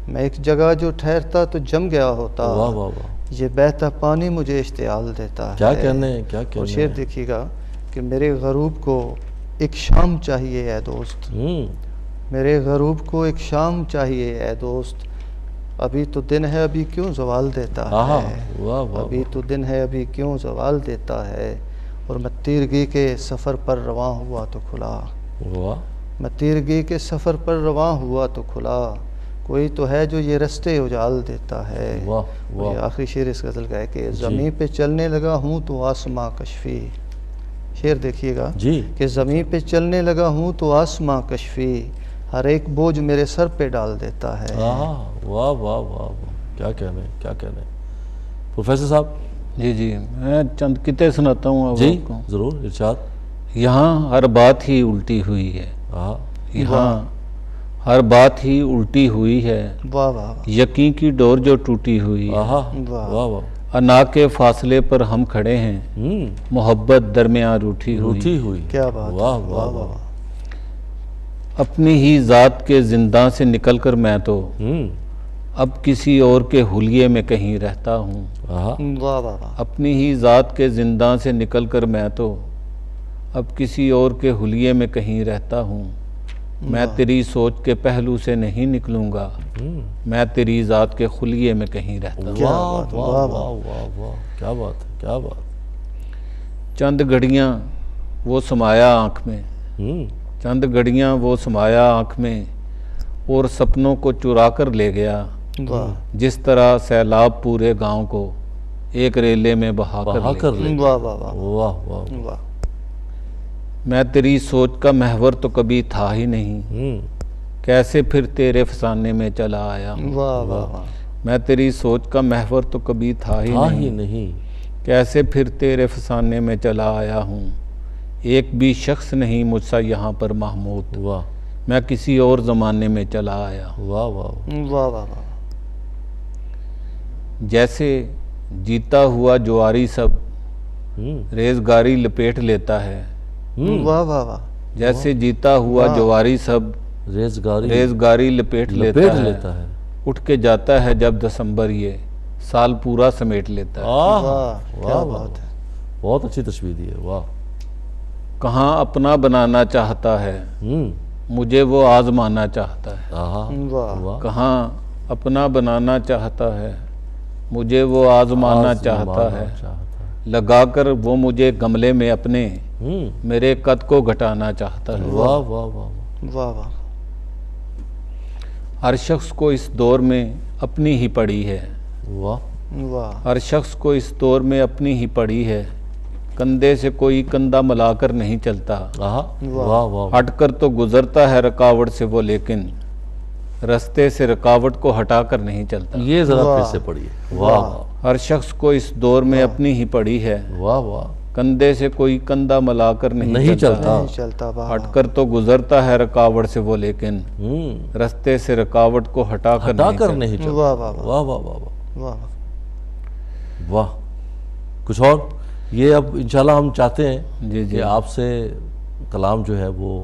میں ایک جگہ جو ٹھہرتا تو جم گیا ہوتا. واہ واہ واہ. یہ بہتا پانی مجھے اشتعال دیتا ہے. کیا کہنے ہیں، کیا اور کہنے شعر ہیں. دیکھیے گا کہ میرے غروب کو ایک شام چاہیے اے دوست، میرے غروب کو ایک شام چاہیے اے دوست. ابھی تو دن ہے ابھی کیوں زوال دیتا ہے، ابھی تو دن ہے ابھی کیوں زوال دیتا ہے. اور میں تیرگی کے سفر پر رواں ہوا تو کھلا، میں تیرگی کے سفر پر رواں ہوا تو کھلا. کوئی تو ہے جو یہ رستے اجال دیتا ہے. یہ آخری شعر اس غزل کا ہے کہ زمین پہ چلنے لگا ہوں تو آسماں کشفی. شعر دیکھیے گا کہ زمین پہ چلنے لگا ہوں تو آسماں کشفی، ہر ایک بوجھ میرے سر پہ ڈال دیتا ہے. واہ واہ واہ. کیا کہنے، کیا کہنے. پروفیسر صاحب. جی جی. میں چند قطعے سناتا ہوں جی آپ کو. ضرور. ارشاد. یہاں ہر بات ہی الٹی ہوئی ہے، یہاں ہر بات ہی الٹی ہوئی ہے. واہ واہ. یقین کی ڈور جو ٹوٹی ہوئی ہے. واہ واہ. انا کے فاصلے پر ہم کھڑے ہیں، محبت درمیان روٹھی ہوئی. کیا بات. واہ واہ واہ. اپنی ہی ذات کے زنداں سے نکل کر میں تو اب کسی اور کے حلیے میں کہیں رہتا ہوں. واہ واہ. اپنی ہی ذات کے زنداں سے نکل کر میں تو اب کسی اور کے حلیے میں کہیں رہتا ہوں. میں تیری سوچ کے پہلو سے نہیں نکلوں گا، میں تیری ذات کے خلیے میں کہیں رہتا ہوں. واہ واہ واہ واہ واہ. کیا بات ہے، کیا بات. چند گھڑیاں وہ سمایا آنکھ میں، چند گھڑیاں وہ سمایا آنکھ میں اور سپنوں کو چرا کر لے گیا. جس طرح سیلاب پورے گاؤں کو ایک ریلے میں بہا کر لے. واہ واہ واہ. واہ واہ واہ. میں تیری سوچ کا محور تو کبھی تھا ہی نہیں، کیسے پھر تیرے فسانے میں چلا آیا ہوں. واہ واہ. میں تیری سوچ کا محور تو کبھی تھا ہی نہیں، کیسے پھر تیرے فسانے میں چلا آیا ہوں. ایک بھی شخص نہیں مجھ سا یہاں پر محمود، واہ. میں کسی اور زمانے میں چلا آیا ہوں. واہ واہ. واہ واہ. جیسے جیتا ہوا جواری سب ریزگاری لپیٹ لیتا ہے. واہ واہ واہ. جیسے جیتا ہوا جواری سب ریزگاری لپیٹ لیتا ہے. اٹھ کے جاتا ہے جب دسمبر یہ سال پورا سمیٹ لیتا ہے. کیا بات ہے. بہت اچھی تشبیہ دی ہے. واہ. کہاں اپنا بنانا چاہتا ہے، مجھے وہ آزمانا چاہتا ہے. کہاں اپنا بنانا چاہتا ہے، مجھے وہ آزمانا چاہتا ہے. لگا کر وہ مجھے گملے میں اپنے میرے قد کو گھٹانا چاہتا ہے. واہ واہ واہ. واہ واہ. ہر شخص کو اس دور میں اپنی ہی پڑی ہے. واہ واہ. ہر شخص کو اس دور میں اپنی ہی پڑی ہے. کندھے سے کوئی کندھا ملا کر نہیں چلتا. واہ واہ. ہٹ کر تو گزرتا ہے رکاوٹ سے وہ، لیکن رستے سے رکاوٹ کو ہٹا کر نہیں چلتا. یہ ذرا پھر سے پڑھیے. واہ واہ. ہر شخص کو اس دور میں اپنی ہی پڑی ہے. واہ واہ. کندھے سے کوئی کندھا ملا کر نہیں چلتا، نہیں چلتا، واہ ہٹ کر تو گزرتا ہے رکاوٹ سے وہ، لیکن رستے سے رکاوٹ کو ہٹا کر ہٹا نہیں کر چلتا۔ نہیں چلتا۔ واہ واہ واہ واہ واہ واہ واہ واہ واہ۔ کچھ اور یہ اب انشاءاللہ ہم چاہتے ہیں جی جی کہ آپ سے کلام جو ہے وہ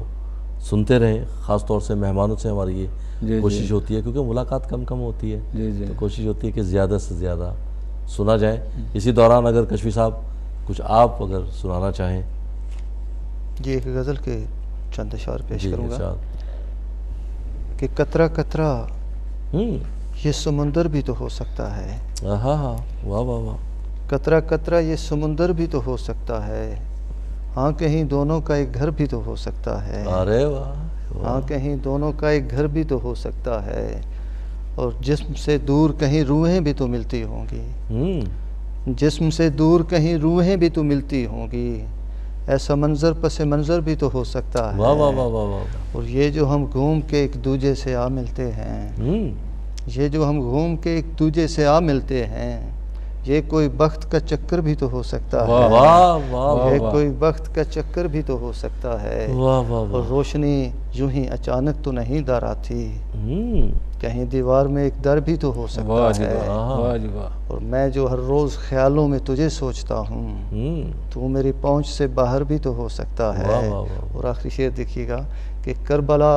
سنتے رہیں، خاص طور سے مہمانوں سے ہماری یہ جی کوشش ہوتی ہے، کیونکہ ملاقات کم کم ہوتی ہے، جی جی تو کوشش ہوتی ہے کہ زیادہ سے زیادہ سنا جائے۔ اسی دوران اگر کشفی صاحب کچھ آپ اگر سنانا چاہیں۔ جی ایک غزل کے چند اشعار پیش جی کروں گا ارشاد۔ کہ قطرہ قطرہ ہوں، یہ سمندر بھی تو ہو سکتا ہے، ہاں ہاں، واہ واہ واہ، قطرہ قطرہ یہ سمندر بھی تو ہو سکتا ہے، ہاں کہیں دونوں کا ایک گھر بھی تو ہو سکتا ہے، ارے واہ، ہاں کہیں دونوں کا ایک گھر بھی تو ہو سکتا ہے، اور جسم سے دور کہیں روحیں بھی تو ملتی ہوں گی، جسم سے دور کہیں روحیں بھی تو ملتی ہوں گی، ایسا منظر پس منظر بھی تو ہو سکتا ہے، واہ واہ واہ واہ واہ، اور یہ جو ہم گھوم کے ایک دوجے سے آ ملتے ہیں، یہ جو ہم گھوم کے ایک دوجے سے آ ملتے ہیں، یہ کوئی بخت کا چکر بھی تو ہو سکتا ہے، واہ واہ واہ یہ واہ۔ کوئی بخت کا چکر بھی تو ہو سکتا ہے، واہ واہ اور واہ، روشنی یوں ہی اچانک تو نہیں در آتی، ہوں، کہیں دیوار میں ایک در بھی تو ہو واہ سکتا جی ہے، واہ، واہ جی واہ، اور میں جو ہر روز خیالوں میں تجھے سوچتا ہوں، تو میری پہنچ سے باہر بھی تو ہو سکتا ہے، واہ واہ واہ، اور آخری شعر دیکھیے گا کہ کربلا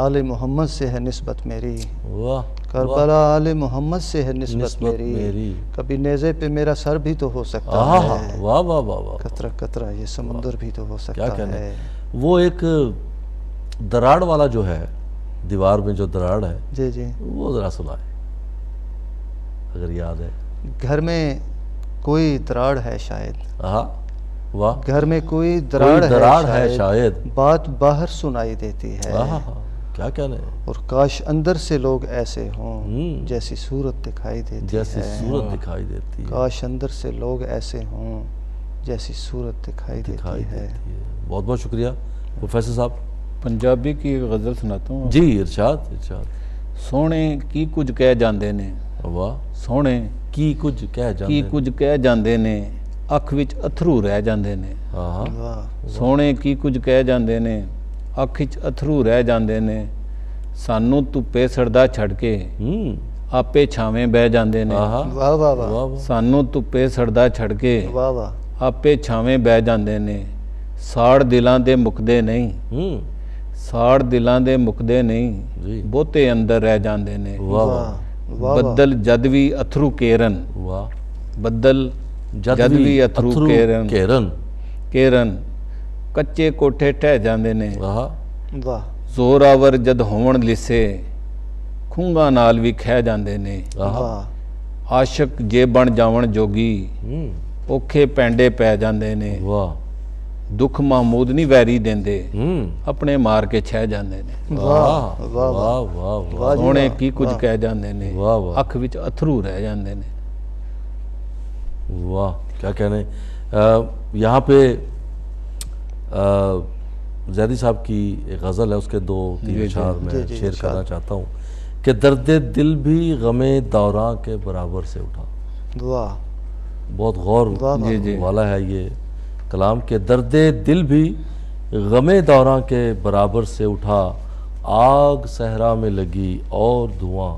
آل محمد سے ہے نسبت میری، واہ، کربلا آل محمد سے ہے نسبت میری، کبھی نیزے پہ میرا سر بھی تو ہو سکتا واہ ہے، واہ واہ واہ واہ، قطرہ قطرہ یہ سمندر بھی تو ہو کیا سکتا کہنے، ہے۔ وہ ایک دراڑ والا جو ہے، دیوار میں جو دراڑ ہے، جی جی، وہ ذرا سنائے اگر یاد ہے۔ گھر میں کوئی دراڑ ہے شاید، ہاں، واہ، گھر میں کوئی دراڑ دراڑ ہے شاید، بات باہر سنائی دیتی ہے، ہاں ہاں، کیا کہنے، اور کاش اندر سے لوگ ایسے ہوں جیسی صورت دکھائی دیتی جیسی ہے، صورت دکھائی دیتی ہے، کاش اندر سے لوگ ایسے ہوں جیسی صورت دکھائی دکھائی دیتی ہے۔ دیتی ہے۔ بہت بہت شکریہ پروفیسر صاحب۔ پنجابی کی ایک غزل سناتا ہوں۔ جی ارشاد ارشاد۔ سونے کی کچھ کہہ جاندے نے، واہ، سونے کی کچھ کہہ کی جاندے، کچھ کہہ جاندے نے، اکھ وچ اتھرو رہ جاندے نے، ہاں، واہ سونے کی کچھ کہہ جاندے نے، اکھ وچ اتھرو رہ جاندے نے، سانوں ਧੁੱਪੇ ਸੜਦਾ ਛੱਡ ਕੇ ਆਪੇ ਛਾਵੇਂ ਬਹਿ ਜਾਂਦੇ ਨੇ, ہاں، واہ واہ واہ واہ ਸਾਨੂੰ ਧੁੱਪੇ ਸੜਦਾ ਛੱਡ ਕੇ واہ واہ ਆਪੇ ਛਾਵੇਂ ਬਹਿ ਜਾਂਦੇ ਨੇ, ਸਾੜ ਦਿਲਾਂ ਦੇ ਮੁੱਕਦੇ ਨਹੀਂ, ਸਾੜ ਦਿਲਾਂ ਦੇ ਮੁੱਕਦੇ ਨਹੀਂ, ਜੀ, ਬਹੁਤੇ ਅੰਦਰ ਰਹਿ ਜਾਂਦੇ ਨੇ, واہ واہ واہ واہ ਬੱਦਲ ਜਦ ਵੀ ਅਥਰੂ ਕੇਰਨ, واہ، ਬੱਦਲ ਜਦ ਵੀ ਅਥਰੂ ਕੇਰਨ, ਕੇਰਨ ਕੱਚੇ ਕੋਠੇ ਢਹਿ ਜਾਂਦੇ ਨੇ, ہاں، واہ ਜ਼ੋਰਾਵਰ ਜਦ ਹੋਵਣ ਲਿਸੇ ਖੂੰਗਾਂ ਨਾਲ ਵੀ ਖਹਿ ਜਾਂਦੇ ਨੇ, واہ ਆਸ਼ਕ ਜੇ ਬਣ ਜਾਵਣ ਜੋਗੀ ਔਖੇ ਪੈਂਡੇ ਪੈ ਜਾਂਦੇ ਨੇ, واہ، ਦੁੱਖ ਮਹਮੂਦ ਨਹੀਂ ਵੈਰੀ ਦਿੰਦੇ, ਆਪਣੇ ਮਾਰ ਕੇ ਛਹਿ ਜਾਂਦੇ ਨੇ, واہ واہ واہ واہ، واہ جی ਸੋਹਣੇ واہ، ਕੀ ਕੁਝ ਕਹਿ ਜਾਂਦੇ ਨੇ, واہ واہ، ਅੱਖ ਵਿੱਚ ਅਥਰੂ ਰਹਿ ਜਾਂਦੇ ਨੇ۔ واہ، کیا کہنے۔ یہاں پہ زیدی صاحب کی ایک غزل ہے، اس کے دو تین اشعار میں شیئر کرنا چاہتا ہوں کہ درد دل بھی غم دوراں کے برابر سے اٹھا۔ واہ بہت غور جی جی والا ہے یہ کلام کہ درد دل بھی غم دوراں کے برابر سے اٹھا، آگ صحرا میں لگی اور دھواں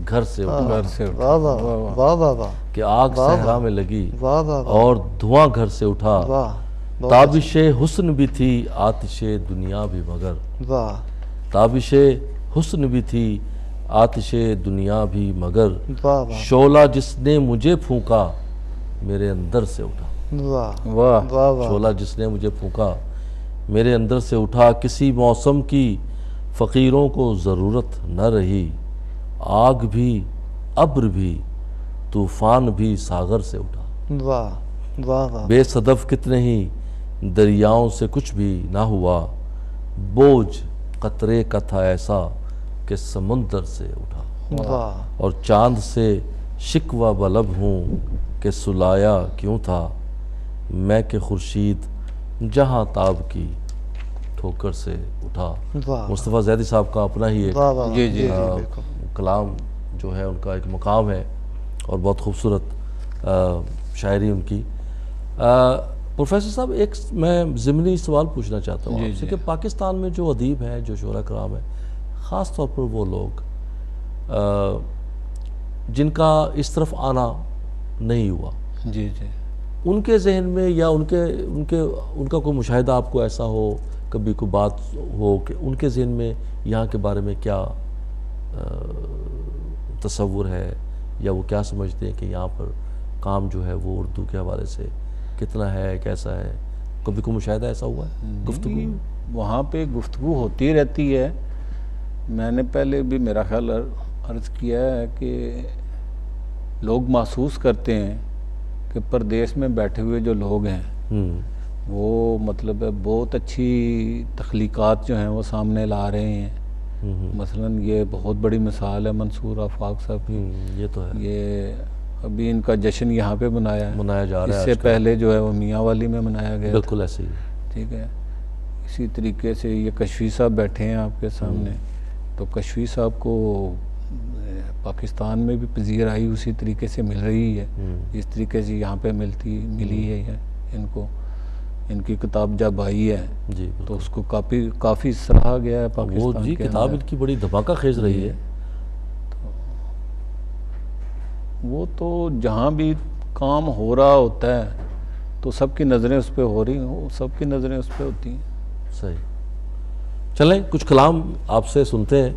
گھر سے اٹھا، گھر سے واہ واہ واہ واہ واہ کہ آگ صحرا میں لگی واہ واہ اور دھواں گھر سے اٹھا، واہ تابش حسن بھی تھی آتش دنیا بھی مگر، واہ تابش حسن بھی تھی آتش دنیا بھی مگر، واہ واہ شعلہ جس نے مجھے پھونکا میرے اندر سے اٹھا، واہ واہ واہ واہ شعلہ جس نے مجھے پھونکا میرے اندر سے اٹھا، کسی موسم کی فقیروں کو ضرورت نہ رہی، آگ بھی ابر بھی طوفان بھی ساغر سے اٹھا، واہ واہ واہ بے صدف کتنے ہی دریاؤں سے کچھ بھی نہ ہوا، بوجھ قطرے کا تھا ایسا کہ سمندر سے اٹھا، واہ اور چاند سے شکوہ بلب ہوں کہ سلایا کیوں تھا، میں کہ خورشید جہاں تاب کی ٹھوکر سے اٹھا۔ واہ مصطفیٰ زیدی صاحب کا اپنا ہی ایک واہ واہ جی جی بالکل کلام جو ہے ان کا ایک مقام ہے اور بہت خوبصورت شاعری ان کی۔ پروفیسر صاحب ایک میں ضمنی سوال پوچھنا چاہتا ہوں جی، آپ سے جی۔ کہ پاکستان میں جو ادیب ہیں، جو شعراء کرام ہیں، خاص طور پر وہ لوگ جن کا اس طرف آنا نہیں ہوا، جی جی ان کے ذہن میں یا ان کا کوئی مشاہدہ آپ کو ایسا ہو، کبھی کوئی بات ہو کہ ان کے ذہن میں یہاں کے بارے میں کیا تصور ہے، یا وہ کیا سمجھتے ہیں کہ یہاں پر کام جو ہے وہ اردو کے حوالے سے کتنا ہے، کیسا ہے؟ کبھی کوئی مشاہدہ ایسا ہوا ہے گفتگو میں؟ وہاں پہ گفتگو ہوتی رہتی ہے. میں نے پہلے بھی میرا خیال عرض کیا ہے کہ لوگ محسوس کرتے ہیں کہ پردیس میں بیٹھے ہوئے جو لوگ ہیں وہ مطلب بہت اچھی تخلیقات جو ہیں وہ سامنے لا رہے ہیں. مثلا یہ بہت بڑی مثال ہے منصور آفاق صاحب کی. یہ تو ہے، یہ ابھی ان کا جشن یہاں پہ منایا جا رہا ہے. اس سے پہلے جو ہے وہ میاں والی میں منایا گیا تھا. بالکل ایسے ہی. ٹھیک ہے. اسی طریقے سے یہ کشفی صاحب بیٹھے ہیں آپ کے سامنے، تو کشفی صاحب کو پاکستان میں بھی پذیرائی اسی طریقے سے مل رہی ہے جس طریقے سے یہاں پہ ملی ہے ان کو. ان کی کتاب جب آئی ہے جی تو اس کو کافی سراہا گیا ہے پاکستان وہ جی کے کتاب اندر. ان کی بڑی دھماکہ خیز رہی ہے. وہ تو جہاں بھی کام ہو رہا ہوتا ہے تو سب کی نظریں اس پہ ہو رہی ہیں، سب کی نظریں اس پہ ہوتی ہیں. صحیح. چلیں کچھ کلام آپ سے سنتے ہیں.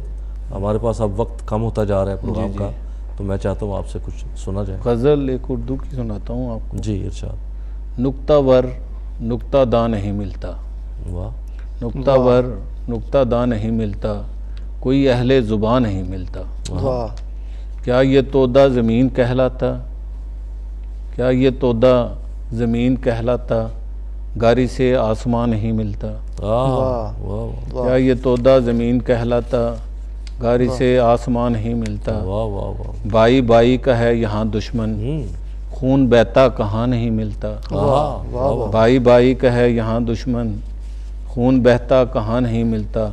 ہمارے پاس اب وقت کم ہوتا جا رہا ہے پروگرام کا، تو میں چاہتا ہوں آپ سے کچھ سنا جائے. غزل ایک اردو کی سناتا ہوں آپ کو. جی ارشاد. نکتہ ور نکتہ داں نہیں ملتا، واہ. نکتہ ور نکتہ داں نہیں ملتا، کوئی اہل زبان نہیں ملتا. واہ. کیا یہ تودہ زمین کہلاتا، کیا یہ تودہ زمین کہلاتا، گاری سے آسمان نہیں ملتا. واہ واہ کیا یہ تودہ زمین کہلاتا، گاری سے آسمان نہیں ملتا. واہ واہ واہ. بائی بائی کا ہے یہاں دشمن، خون بہتا کہاں نہیں ملتا. بائی بائی کا ہے یہاں دشمن، خون بہتا کہاں نہیں ملتا.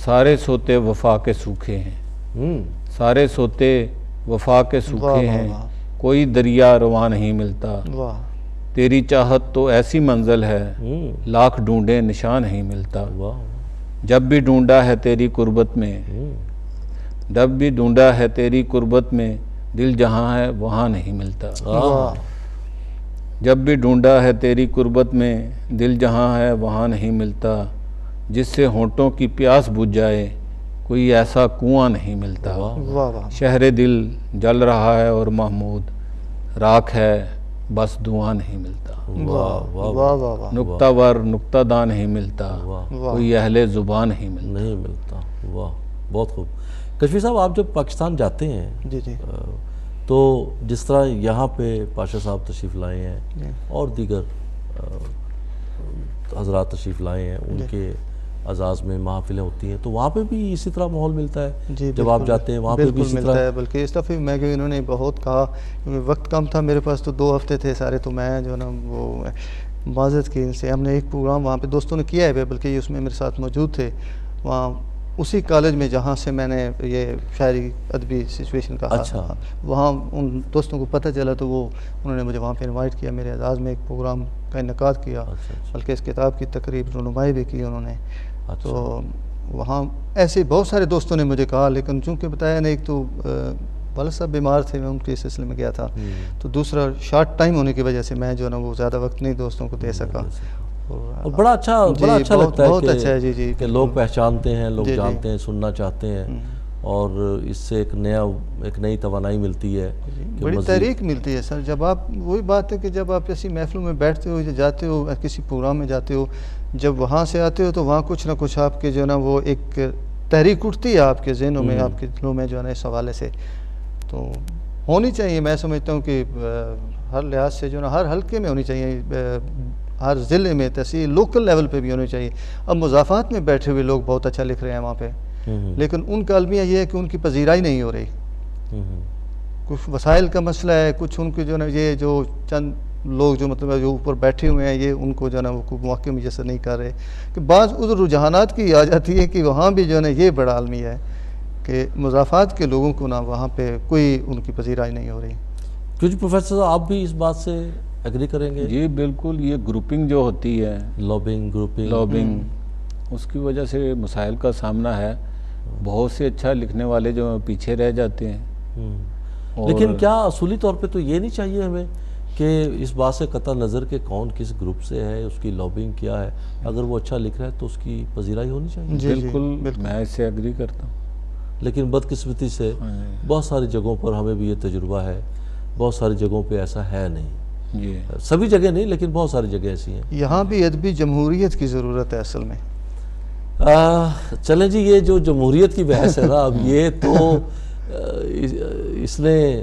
سارے سوتے وفا کے سوکھے ہیں، سارے سوتے وفا کے سوکھے ہیں، کوئی دریا رواں نہیں ملتا. تیری چاہت تو ایسی منزل ہے، لاکھ ڈھونڈے نشان نہیں ملتا. جب بھی ڈھونڈا ہے تیری قربت میں، جب بھی ڈھونڈا ہے تیری قربت میں، دل جہاں ہے وہاں نہیں ملتا. جب بھی ڈھونڈا ہے تیری قربت میں، دل جہاں ہے وہاں نہیں ملتا. جس سے ہونٹوں کی پیاس بجھ جائے، کوئی ایسا کنواں نہیں ملتا. شہر دل جل رہا ہے اور محمود راکھ ہے، بس دعا نہیں ملتا. نکتہ ور نکتہ داں نہیں ملتا، کوئی اہل زبان نہیں ملتا. واہ بہت خوب. کشفی صاحب آپ جب پاکستان جاتے ہیں جی جی تو جس طرح یہاں پہ پاشا صاحب تشریف لائے ہیں اور دیگر حضرات تشریف لائے ہیں، ان کے اعزاز میں محافلیں ہوتی ہیں، تو وہاں پہ بھی اسی طرح ماحول ملتا ہے جب آپ جاتے ہیں وہاں پہ بھی اسی ملتا ہے. بلکہ اس دفعہ میں کہ انہوں نے بہت کہا، کیونکہ وقت کم تھا میرے پاس، تو 2 ہفتے تھے سارے، تو میں جو ہے نا وہ معذرت کی ان سے. ہم نے ایک پروگرام وہاں پہ دوستوں نے کیا ہے، بلکہ یہ اس میں میرے ساتھ موجود تھے وہاں اسی کالج میں جہاں سے میں نے یہ شاعری ادبی سچویشن کہا. اچھا. وہاں ان دوستوں کو پتہ چلا تو وہ انہوں نے مجھے وہاں پہ انوائٹ کیا، میرے اعزاز میں ایک پروگرام کا انعقاد کیا. بلکہ اس کتاب کی تقریب رونمائی بھی کی انہوں نے. تو وہاں ایسے بہت سارے دوستوں نے مجھے کہا، لیکن چونکہ بتایا نہیں، ایک تو والد صاحب بیمار تھے، میں ان کے سلسلے میں گیا تھا، تو دوسرا شارٹ ٹائم ہونے کی وجہ سے میں جو ہے نا وہ زیادہ وقت نہیں دوستوں کو دے سکا. اور بڑا اچھا لگتا ہے کہ لوگ پہچانتے ہیں، لوگ جانتے ہیں، سننا چاہتے ہیں، اور اس سے ایک نئی توانائی ملتی ہے، بڑی تحریک ملتی ہے. سر جب آپ، وہی بات ہے کہ جب آپ ایسی محفلوں میں بیٹھتے ہو یا جاتے ہو کسی پروگرام میں جاتے ہو، جب وہاں سے آتے ہو تو وہاں کچھ نہ کچھ آپ کے جو ہے نا وہ ایک تحریک اٹھتی ہے آپ کے ذہنوں میں، آپ کے دلوں میں جو ہے نا اس حوالے سے. تو ہونی چاہیے، میں سمجھتا ہوں کہ ہر لحاظ سے جو ہے نا ہر حلقے میں ہونی چاہیے، ہر ضلع میں، تحصیل، لوکل لیول پہ بھی ہونی چاہیے. اب مضافات میں بیٹھے ہوئے لوگ بہت اچھا لکھ رہے ہیں وہاں پہ، لیکن ان کا المیہ یہ ہے کہ ان کی پذیرائی نہیں ہو رہی. کچھ وسائل کا مسئلہ ہے، کچھ ان کے جو ہے نا یہ جو چند لوگ جو مطلب جو اوپر بیٹھے ہوئے ہیں، یہ ان کو جو ہے نا وہ موقع میسر نہیں کر رہے. کہ بعض ادھر رجحانات کی آ جاتی ہے کہ وہاں بھی جو ہے نا یہ بڑا المیہ ہے کہ مضافات کے لوگوں کو نا وہاں پہ کوئی ان کی پذیرائی نہیں ہو رہی. کیونکہ پروفیسر صاحب آپ بھی اس بات سے ایگری کریں گے؟ جی بالکل، یہ گروپنگ جو ہوتی ہے، لابنگ، اس کی وجہ سے مسائل کا سامنا ہے. بہت سے اچھا لکھنے والے جو پیچھے رہ جاتے ہیں. لیکن کیا اصولی طور پہ تو یہ نہیں چاہیے ہمیں کہ اس بات سے قطع نظر کہ کون کس گروپ سے ہے، اس کی لابنگ کیا ہے، اگر وہ اچھا لکھ رہا ہے تو اس کی پذیرائی ہونی چاہیے؟ بالکل، میں اس سے ایگری کرتا ہوں. لیکن بدقسمتی سے بہت ساری جگہوں پر ہمیں بھی یہ تجربہ ہے، بہت ساری جگہوں پہ ایسا ہے نہیں. جی سبھی جگہ نہیں لیکن بہت ساری جگہ ایسی ہیں. یہاں بھی ادبی جمہوریت کی ضرورت ہے اصل میں. چلیں جی، یہ جو جمہوریت کی بحث ہے نا، اب یہ تو اس نے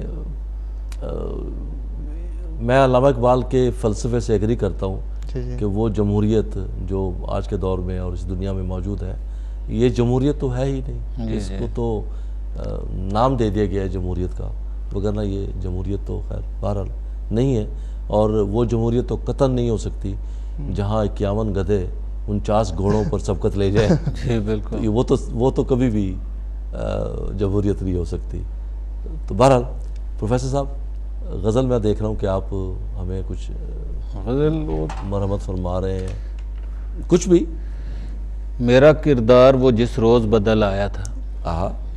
میں علامہ اقبال کے فلسفے سے ایگری کرتا ہوں کہ وہ جمہوریت جو آج کے دور میں اور اس دنیا میں موجود ہے، یہ جمہوریت تو ہے ہی نہیں. اس کو تو نام دے دیا گیا ہے جمہوریت کا، وگرنہ یہ جمہوریت تو خیر بہرحال نہیں ہے. اور وہ جمہوریت تو قطعاً نہیں ہو سکتی جہاں 51 گدھے 49 گھوڑوں پر سبقت لے جائے. جی بالکل، وہ تو کبھی بھی جمہوریت نہیں ہو سکتی. تو بہرحال پروفیسر صاحب، غزل میں دیکھ رہا ہوں کہ آپ ہمیں کچھ غزل مرحمت فرما رہے ہیں. کچھ بھی میرا کردار وہ جس روز بدل آیا تھا.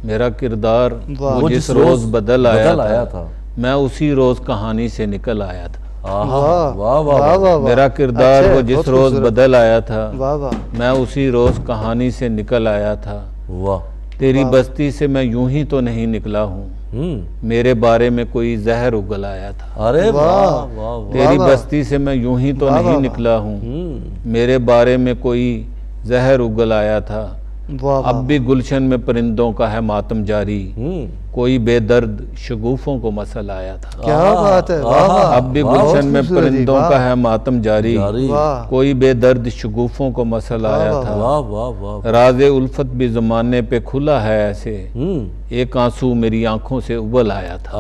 میرا کردار وہ جس روز بدل آیا تھا، میں اسی روز کہانی سے نکل آیا تھا. میرا کردار وہ جس روز بدل آیا تھا، میں اسی روز کہانی سے نکل آیا تھا. تیری بستی سے میں یوں ہی تو نہیں نکلا ہوں، میرے بارے میں کوئی زہر اگل آیا تھا. ارے واہ، تیری بستی سے میں یوں ہی تو نہیں نکلا ہوں، میرے بارے میں کوئی زہر اگل آیا تھا. اب بھی گلشن میں پرندوں کا ہے ماتم جاری، کوئی بے درد شگوفوں کو مسل آیا تھا. کیا بات ہے! اب بھی گلشن میں پرندوں کا ہے ماتم جاری، کوئی بے درد شگوفوں کو مسل آیا تھا. راز الفت بھی زمانے پہ کھلا ہے ایسے، ایک آنسو میری آنکھوں سے ابل آیا تھا.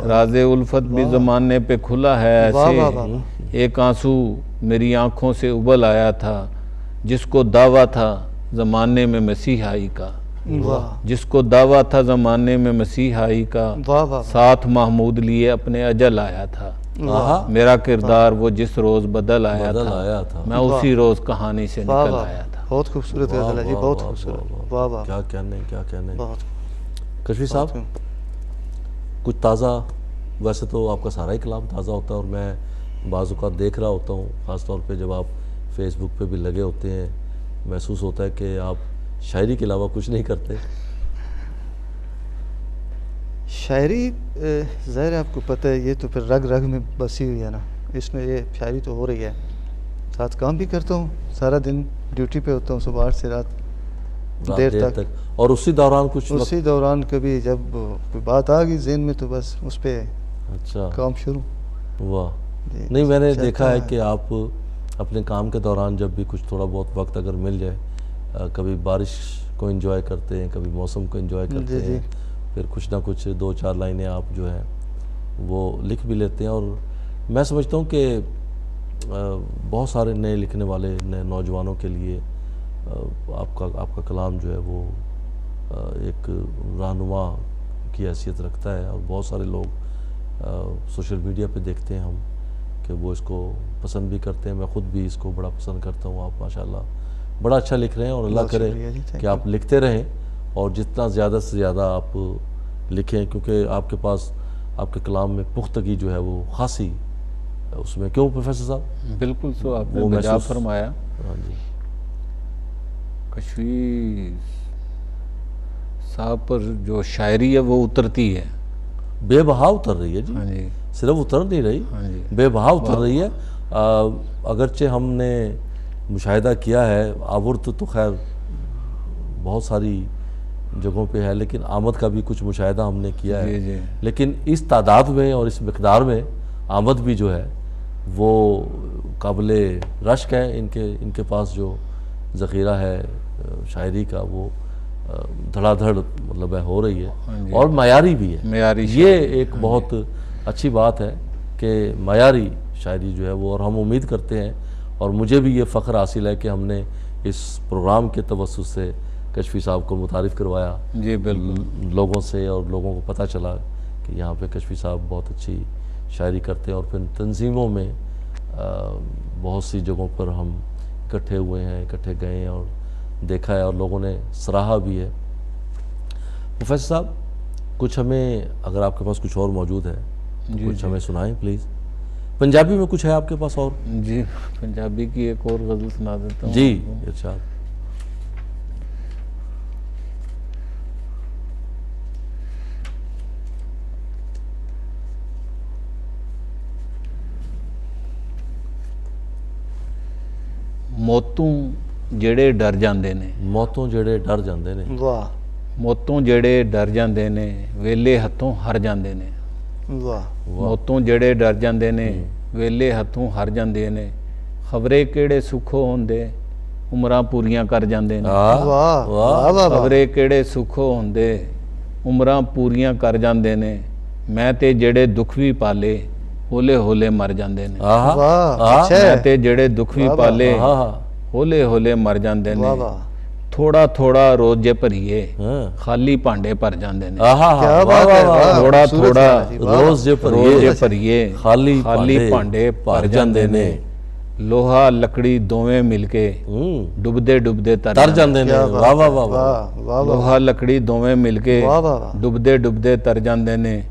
راز الفت بھی زمانے پہ کھلا ہے ایسے، ایک آنسو میری آنکھوں سے ابل آیا تھا. جس کو دعویٰ تھا زمانے میں مسیحائی کا، جس کو دعویٰ تھا زمانے میں مسیحائی کا، ساتھ محمود لیے اپنے اجل آیا تھا. میرا کردار وہ جس روز بدل آیا تھا، میں اسی روز کہانی سے نکل آیا تھا. بہت خوبصورت غزل ہے جی، بہت خوبصورت. واہ واہ، کیا کہنے. بہت کشفی صاحب، کچھ تازہ، ویسے تو آپ کا سارا ہی کلام تازہ ہوتا ہے اور میں بعض اوقات دیکھ رہا ہوتا ہوں، خاص طور پہ جب آپ فیس بک پہ بھی لگے ہوتے ہیں، محسوس ہوتا ہے کہ آپ شاعری کے علاوہ کچھ نہیں کرتے. شاعری ظاہر ہے آپ کو پتہ ہے، یہ تو پھر رگ رگ میں بسی ہوئی ہے نا، اس میں یہ شاعری تو ہو رہی ہے. ساتھ کام بھی کرتا ہوں، سارا دن ڈیوٹی پہ ہوتا ہوں، صبح 8 سے رات دیر تک. اور اسی دوران اسی دوران کبھی جب کوئی بات آ گئی ذہن میں تو بس اس پہ اچھا کام شروع. واہ. نہیں، میں نے دیکھا ہے کہ آپ اپنے کام کے دوران جب بھی کچھ تھوڑا بہت وقت اگر مل جائے، کبھی بارش کو انجوائے کرتے ہیں، کبھی موسم کو انجوائے کرتے ہیں، پھر کچھ نہ کچھ 2-4 لائنیں آپ جو ہیں وہ لکھ بھی لیتے ہیں. اور میں سمجھتا ہوں کہ بہت سارے نئے لکھنے والے نئے نوجوانوں کے لیے آپ کا کلام جو ہے وہ ایک رہنما کی حیثیت رکھتا ہے. اور بہت سارے لوگ سوشل میڈیا پہ دیکھتے ہیں ہم کہ وہ اس کو پسند بھی کرتے ہیں. میں خود بھی اس کو بڑا پسند کرتا ہوں. آپ ماشاءاللہ بڑا اچھا لکھ رہے ہیں اور اللہ کرے کہ آپ لکھتے رہیں اور جتنا زیادہ سے زیادہ آپ لکھیں، کیونکہ آپ کے پاس آپ کے کلام میں پختگی جو ہے وہ خاصی اس میں. کیوں پروفیسر صاحب؟ بالکل، سو آپ نے بجا فرمایا. ہاں جی. کشفی صاحب پر جو شاعری ہے وہ اترتی ہے، بے بہا اتر رہی ہے جی. ہاں جی، صرف اتر نہیں رہی، ہاں جی، بے بہا اتر رہی ہے. اگرچہ ہم نے مشاہدہ کیا ہے، آورت تو خیر بہت ساری جگہوں پہ ہے، لیکن آمد کا بھی کچھ مشاہدہ ہم نے کیا ہے. جی. لیکن اس تعداد میں اور اس مقدار میں آمد بھی جو ہے وہ قابل رشک ہے. ان کے پاس جو ذخیرہ ہے شاعری کا وہ دھڑا دھڑ مطلب ہے ہو رہی ہے اور معیاری بھی ہے. معیاری یہ ایک بہت اچھی بات ہے کہ معیاری شاعری جو ہے وہ، اور ہم امید کرتے ہیں اور مجھے بھی یہ فخر حاصل ہے کہ ہم نے اس پروگرام کے توسط سے کشفی صاحب کو متعارف کروایا جی بالکل لوگوں سے، اور لوگوں کو پتہ چلا کہ یہاں پہ کشفی صاحب بہت اچھی شاعری کرتے ہیں اور پھر تنظیموں میں بہت سی جگہوں پر ہم اکٹھے ہوئے ہیں، اکٹھے گئے ہیں اور دیکھا ہے اور لوگوں نے سراہا بھی ہے۔ پروفیسر صاحب کچھ ہمیں، اگر آپ کے پاس کچھ اور موجود ہے کچھ ہمیں سنائیں پلیز۔ پنجابی میں کچھ ہے آپ کے پاس اور؟ جی پنجابی کی ایک اور غزل سنا دیتا ہوں۔ جی ارشاد۔ ਮੌਤੋਂ ਜਿਹੜੇ ਡਰ ਜਾਂਦੇ ਨੇ, ਮੌਤੋਂ ਜਿਹੜੇ ਡਰ ਜਾਂਦੇ ਨੇ, ਵਾਹ ਮੌਤੋਂ ਜਿਹੜੇ ਡਰ ਜਾਂਦੇ ਨੇ, ਵੇਲੇ ਹੱਥੋਂ ਹਰ ਜਾਂਦੇ ਨੇ। ਵਾਹ ਮੌਤੋਂ ਜਿਹੜੇ ਡਰ ਜਾਂਦੇ ਨੇ, ਵੇਲੇ ਹੱਥੋਂ ਹਰ ਜਾਂਦੇ ਨੇ, ਖਬਰੇ ਕਿਹੜੇ ਸੁੱਖੋ ਹੁੰਦੇ, ਉਮਰਾਂ ਪੂਰੀਆਂ ਕਰ ਜਾਂਦੇ ਨੇ। ਵਾਹ ਵਾਹ ਵਾਹ ਵਾਹ ਖਬਰੇ ਕਿਹੜੇ ਸੁੱਖੋ ਹੁੰਦੇ, ਉਮਰਾਂ ਪੂਰੀਆਂ ਕਰ ਜਾਂਦੇ ਨੇ, ਮੈਂ ਤੇ ਜਿਹੜੇ ਦੁੱਖ ਵੀ ਪਾਲੇ, ਹੌਲੇ ਹੌਲੇ ਮਰ ਜਾਂਦੇ ਨੇ। ਆਹਾ ਵਾਹ ਅੱਛਾ ਮੈਂ ਹੈ। ਤੇ ਜਿਹੜੇ ਦੁੱਖ ਵੀ ਪਾਲੇ, ਆਹਾ ਹੌਲੇ ਹੌਲੇ ਮਰ ਜਾਂਦੇ ਵਾਹ ਨੇ। ਵਾਹ ਥੋੜਾ ਥੋੜਾ ਰੋਜ਼ ਜੇ ਭਰੀਏ, ਹਾਂ ਖਾਲੀ ਭਾਂਡੇ ਭਰ ਜਾਂਦੇ ਨੇ। ਆਹਾ ਕਿਆ ਬਾਤ ਹੈ, ਵਾਹ ਥੋੜਾ ਖੂਬਸੂਰਤ ਥੋੜਾ ਹੈ ਜੀ, ਵਾਹ, ਰੋਜ਼ ਜੇ ਰੋਜ਼ ਜੇ ਭਰੀਏ ਭਰੀਏ, ਖਾਲੀ ਭਾਂਡੇ ਭਰ ਜਾਂਦੇ ਨੇ। ਲੋਹਾ ਲੱਕੜੀ ਦੋਵੇਂ ਮਿਲ ਕੇ ਡੁੱਬਦੇ ਡੁੱਬਦੇ ਤਰ ਜਾਂਦੇ ਨੇ। ਕਿਆ ਵਾਹ ਬਾਤ ਵਾਹ ਹੈ, ਵਾਹ ਵਾਹ। ਵਾਹ ਵਾਹ ਵਾਹ ਲੋਹਾ ਲੱਕੜੀ ਦੋਵੇਂ ਮਿਲ ਕੇ ਵਾਹ ਵਾਹ ਵਾਹ। ਡੁੱਬਦੇ ਡੁੱਬਦੇ ਤਰ ਜਾਂਦੇ ਨੇ।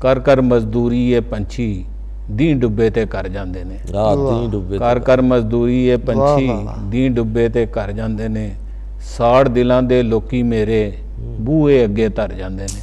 ਕਰ ਕਰ ਮਜ਼ਦੂਰੀ ਇਹ ਪੰਛੀ ਦੀਂ ਡੁੱਬੇ ਤੇ ਕਰ ਜਾਂਦੇ ਨੇ। ਰਾਤ ਦੀ ਡੁੱਬੇ ਕਰ ਕਰ ਮਜ਼ਦੂਰੀ ਇਹ ਪੰਛੀ ਵਾਹ, ਵਾਹ। ਦੀਂ ਡੁੱਬੇ ਤੇ ਕਰ ਜਾਂਦੇ ਨੇ। ਸਾੜ ਦਿਲਾਂ ਦੇ ਲੋਕੀ ਮੇਰੇ ਬੂਹੇ ਅੱਗੇ ਧਰ ਜਾਂਦੇ ਨੇ।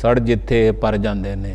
ਸੜ ਜਿੱਥੇ ਪਰ ਜਾਂਦੇ ਨੇ।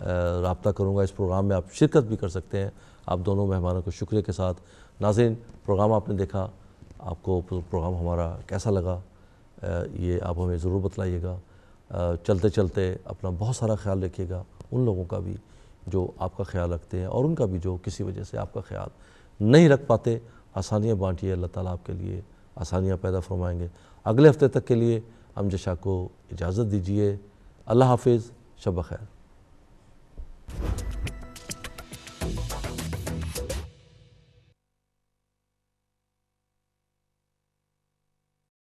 رابطہ کروں گا. اس پروگرام میں آپ شرکت بھی کر سکتے ہیں. آپ دونوں مہمانوں کو شکریہ کے ساتھ. ناظرین پروگرام آپ نے دیکھا, آپ کو پروگرام ہمارا کیسا لگا یہ آپ ہمیں ضرور بتلائیے گا. چلتے چلتے اپنا بہت سارا خیال رکھیے گا, ان لوگوں کا بھی جو آپ کا خیال رکھتے ہیں اور ان کا بھی جو کسی وجہ سے آپ کا خیال نہیں رکھ پاتے. آسانیاں بانٹیے, اللہ تعالیٰ آپ کے لیے آسانیاں پیدا فرمائیں گے. اگلے ہفتے تک کے لیے امجد شاہ کو اجازت دیجیے. اللہ حافظ, شب بخیر.